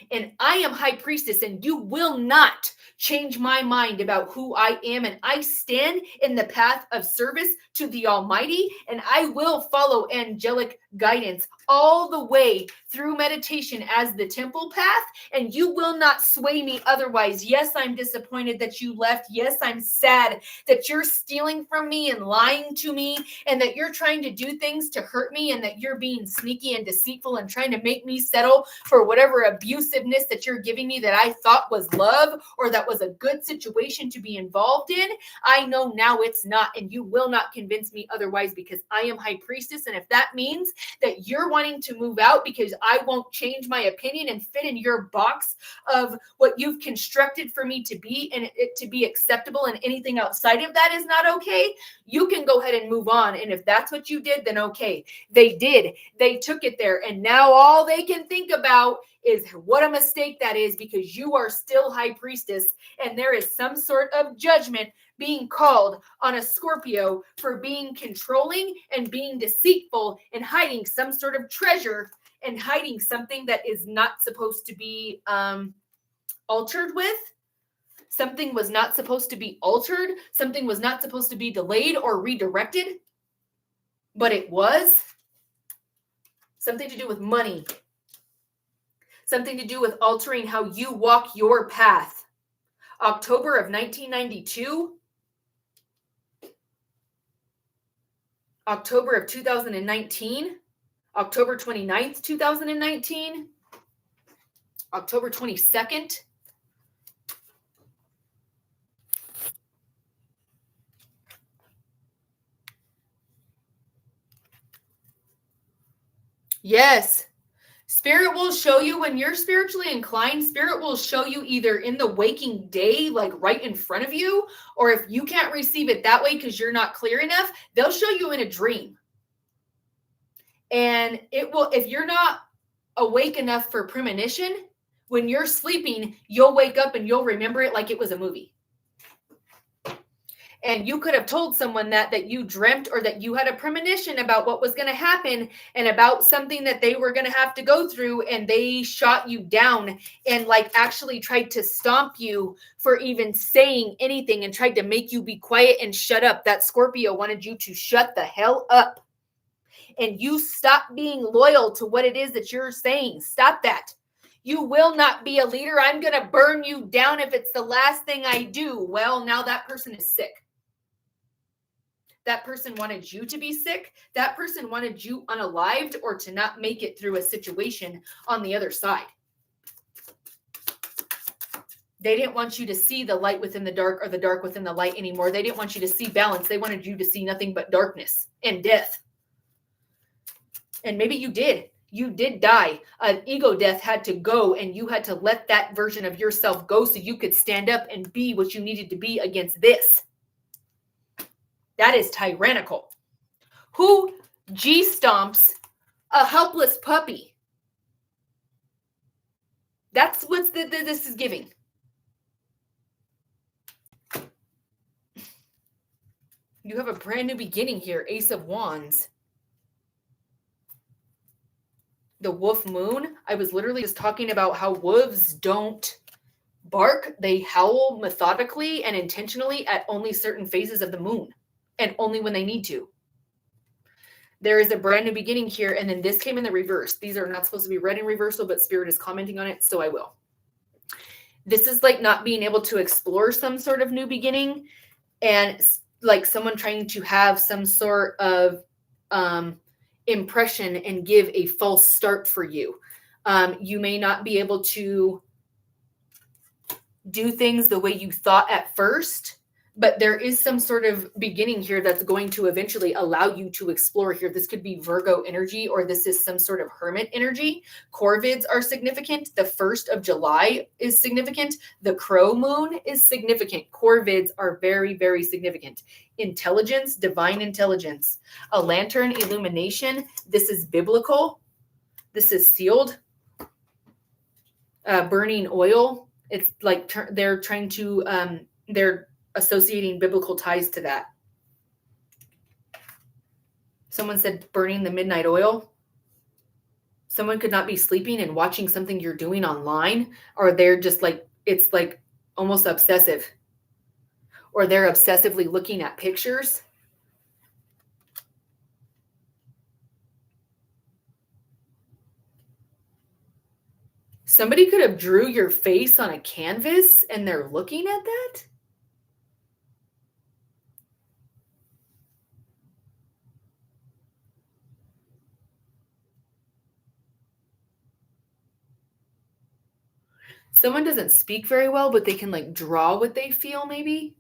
And I am high priestess, and you will not change my mind about who I am. And I stand in the path of service to the Almighty, and I will follow angelic guidance all the way through meditation as the temple path, and you will not sway me otherwise. Yes, I'm disappointed that you left. Yes, I'm sad that you're stealing from me and lying to me, and that you're trying to do things to hurt me, and that you're being sneaky and deceitful and trying to make me settle for whatever abusiveness that you're giving me that I thought was love or that was a good situation to be involved in. I know now it's not, and you will not convince me otherwise, because I am high priestess. And if that means that you're wanting to move out because I won't change my opinion and fit in your box of what you've constructed for me to be, and it to be acceptable, and anything outside of that is not okay, you can go ahead and move on. And if that's what you did, then okay. They did. They took it there. And now all they can think about is what a mistake that is, because you are still high priestess, and there is some sort of judgment being called on a Scorpio for being controlling and being deceitful and hiding some sort of treasure and hiding something that is not supposed to be altered with. Something was not supposed to be altered. Something was not supposed to be delayed or redirected, but it was. Something to do with money. Something to do with altering how you walk your path. October of 1992. October of 2019. October 29th, 2019. October 22nd. Yes. Spirit will show you when you're spiritually inclined. Spirit will show you either in the waking day, like right in front of you, or if you can't receive it that way because you're not clear enough, they'll show you in a dream. And it will, if you're not awake enough for premonition, when you're sleeping, you'll wake up and you'll remember it like it was a movie. And you could have told someone that you dreamt or that you had a premonition about what was going to happen and about something that they were going to have to go through, and they shot you down and like actually tried to stomp you for even saying anything and tried to make you be quiet and shut up. That Scorpio wanted you to shut the hell up. And you stop being loyal to what it is that you're saying. Stop that. You will not be a leader. I'm going to burn you down if it's the last thing I do. Well, now that person is sick. That person wanted you to be sick. That person wanted you unalived or to not make it through a situation on the other side. They didn't want you to see the light within the dark or the dark within the light anymore. They didn't want you to see balance. They wanted you to see nothing but darkness and death. And maybe you did. You did die. An ego death had to go, and you had to let that version of yourself go so you could stand up and be what you needed to be against this. That is tyrannical. Who G-stomps a helpless puppy? That's what this is giving. You have a brand new beginning here. Ace of Wands. The wolf moon. I was literally just talking about how wolves don't bark. They howl methodically and intentionally at only certain phases of the moon. And only when they need to. There is a brand new beginning here. And then this came in the reverse. These are not supposed to be read in reversal, but Spirit is commenting on it, so I will. This is like not being able to explore some sort of new beginning. And like someone trying to have some sort of impression and give a false start for you. You may not be able to do things the way you thought at first. But there is some sort of beginning here that's going to eventually allow you to explore here. This could be Virgo energy, or this is some sort of hermit energy. Corvids are significant. The 1st of July is significant. The crow moon is significant. Corvids are very, very significant. Intelligence, divine intelligence. A lantern, illumination. This is biblical. This is sealed. Burning oil. It's like they're trying to, they're associating biblical ties to that. Someone said burning the midnight oil. Someone could not be sleeping and watching something you're doing online, or they're just like, it's like almost obsessive, or they're obsessively looking at pictures. Somebody could have drew your face on a canvas and they're looking at that. Someone doesn't speak very well, but they can like draw what they feel maybe.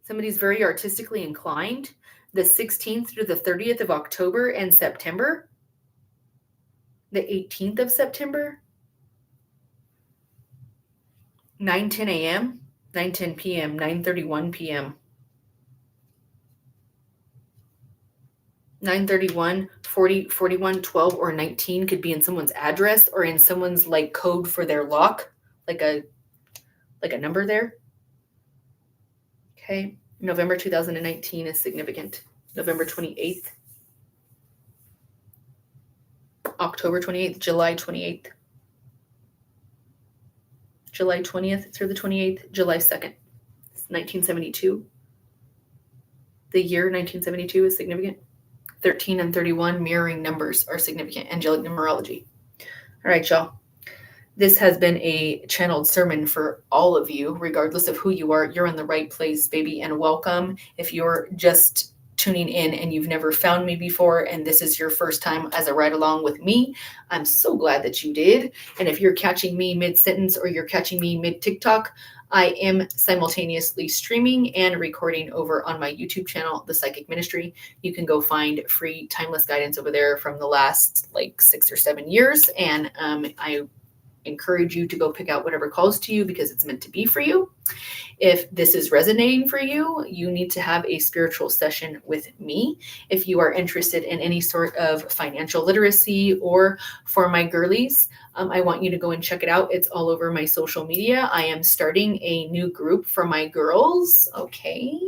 Somebody's very artistically inclined. The 16th through the 30th of October and September. The 18th of September. 9:10 a.m., 9:10 p.m., 9:31 p.m. 9:31, 40, 41, 12, or 19 could be in someone's address or in someone's like code for their lock, like a number there. Okay. November 2019 is significant. November 28th. October 28th, July 28th. July 20th through the 28th, July 2nd. It's 1972. The year 1972 is significant. 13 and 31 mirroring numbers are significant. Angelic numerology. All right, y'all. This has been a channeled sermon for all of you, regardless of who you are. You're in the right place, baby, and welcome. If you're just tuning in and you've never found me before, and this is your first time as a ride along with me, I'm so glad that you did. And if you're catching me mid-sentence or you're catching me mid-TikTok, I am simultaneously streaming and recording over on my YouTube channel, The Psychic Ministry. You can go find free timeless guidance over there from the last like 6 or 7 years. And I encourage you to go pick out whatever calls to you because it's meant to be for you. If this is resonating for you, you need to have a spiritual session with me. If you are interested in any sort of financial literacy or for my girlies, I want you to go and check it out. It's all over my social media. I am starting a new group for my girls. Okay.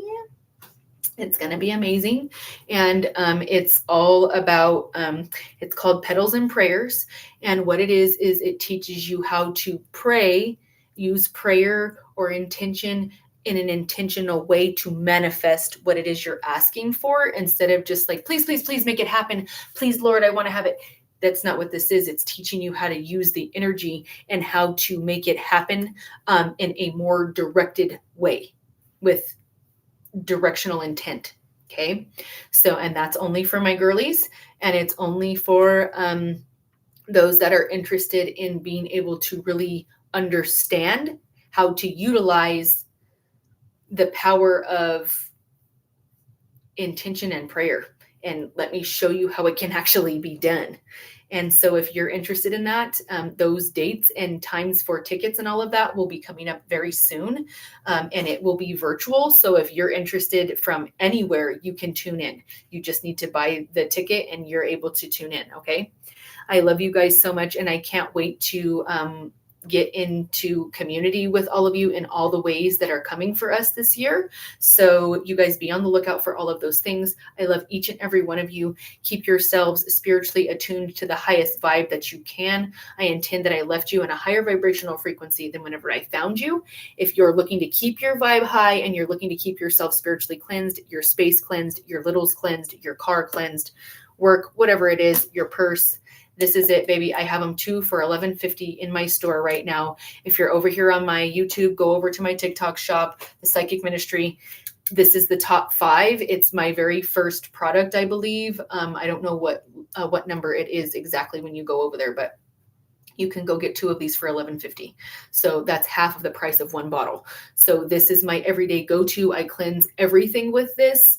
It's going to be amazing. And it's all about, it's called Petals and Prayers. And what it is it teaches you how to pray, use prayer or intention in an intentional way to manifest what it is you're asking for, instead of just like, please, please, please make it happen. Please, Lord, I want to have it. That's not what this is. It's teaching you how to use the energy and how to make it happen in a more directed way with directional intent. Okay. So, and that's only for my girlies, and it's only for those that are interested in being able to really understand how to utilize the power of intention and prayer. And let me show you how it can actually be done. And so if you're interested in that, those dates and times for tickets and all of that will be coming up very soon. And it will be virtual. So if you're interested from anywhere, you can tune in. You just need to buy the ticket and you're able to tune in. Okay. I love you guys so much. And I can't wait to get into community with all of you in all the ways that are coming for us this year. So you guys be on the lookout for all of those things. I love each and every one of you. Keep yourselves spiritually attuned to the highest vibe that you can. I intend that I left you in a higher vibrational frequency than whenever I found you. If you're looking to keep your vibe high and you're looking to keep yourself spiritually cleansed, your space cleansed, your littles cleansed, your car cleansed, work, whatever it is, your purse, this is it, baby. I have them 2 for $11.50 in my store right now. If you're over here on my YouTube, go over to my TikTok shop, The Psychic Ministry. This is the top 5. It's my very first product, I believe. I don't know what number it is exactly when you go over there, but you can go get 2 of these for $11.50. So that's half of the price of 1 bottle. So this is my everyday go-to. I cleanse everything with this.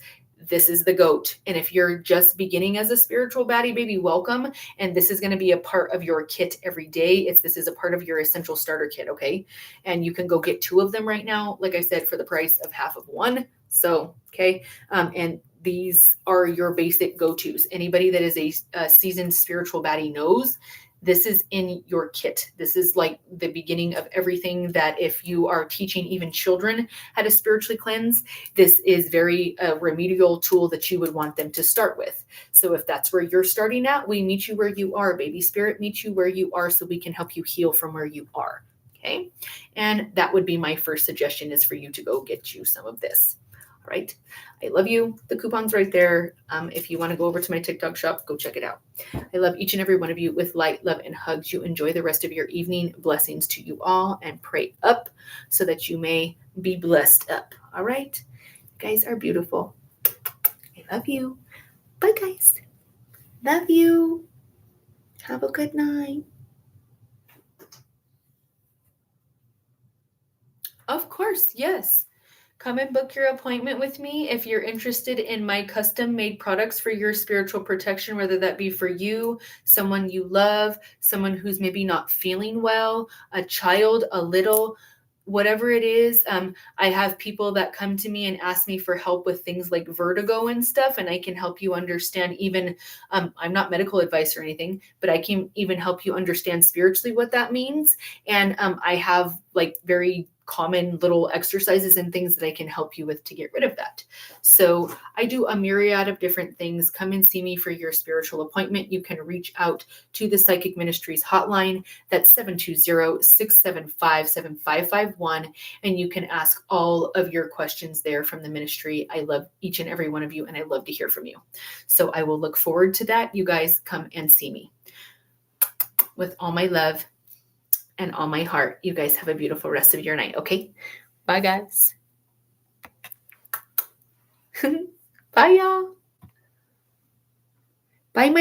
This is the GOAT. And if you're just beginning as a spiritual baddie, baby, welcome. And this is going to be a part of your kit every day. This is a part of your essential starter kit. Okay. And you can go get 2 of them right now. Like I said, for the price of half of 1. So, okay. And these are your basic go-tos. Anybody that is a seasoned spiritual baddie knows this is in your kit. This is like the beginning of everything that if you are teaching even children how to spiritually cleanse, this is very remedial tool that you would want them to start with. So if that's where you're starting at, we meet you where you are, baby. Spirit meets you where you are so we can help you heal from where you are. Okay. And that would be my first suggestion, is for you to go get you some of this. All right. I love you. The coupon's right there. If you want to go over to my TikTok shop, go check it out. I love each and every one of you with light, love, and hugs. You enjoy the rest of your evening. Blessings to you all, and pray up so that you may be blessed up. All right. You guys are beautiful. I love you. Bye, guys. Love you. Have a good night. Of course. Yes. Come and book your appointment with me if you're interested in my custom-made products for your spiritual protection, whether that be for you, someone you love, someone who's maybe not feeling well, a child, a little, whatever it is. I have people that come to me and ask me for help with things like vertigo and stuff, and I can help you understand even, I'm not medical advice or anything, but I can even help you understand spiritually what that means. And I have like very common little exercises and things that I can help you with to get rid of that. So I do a myriad of different things. Come and see me for your spiritual appointment. You can reach out to the Psychic Ministries hotline. That's 720-675-7551. And you can ask all of your questions there from the ministry. I love each and every one of you, and I love to hear from you. So I will look forward to that. You guys come and see me. With all my love and all my heart. You guys have a beautiful rest of your night. Okay. Bye, guys. Bye. Bye, y'all. Bye, my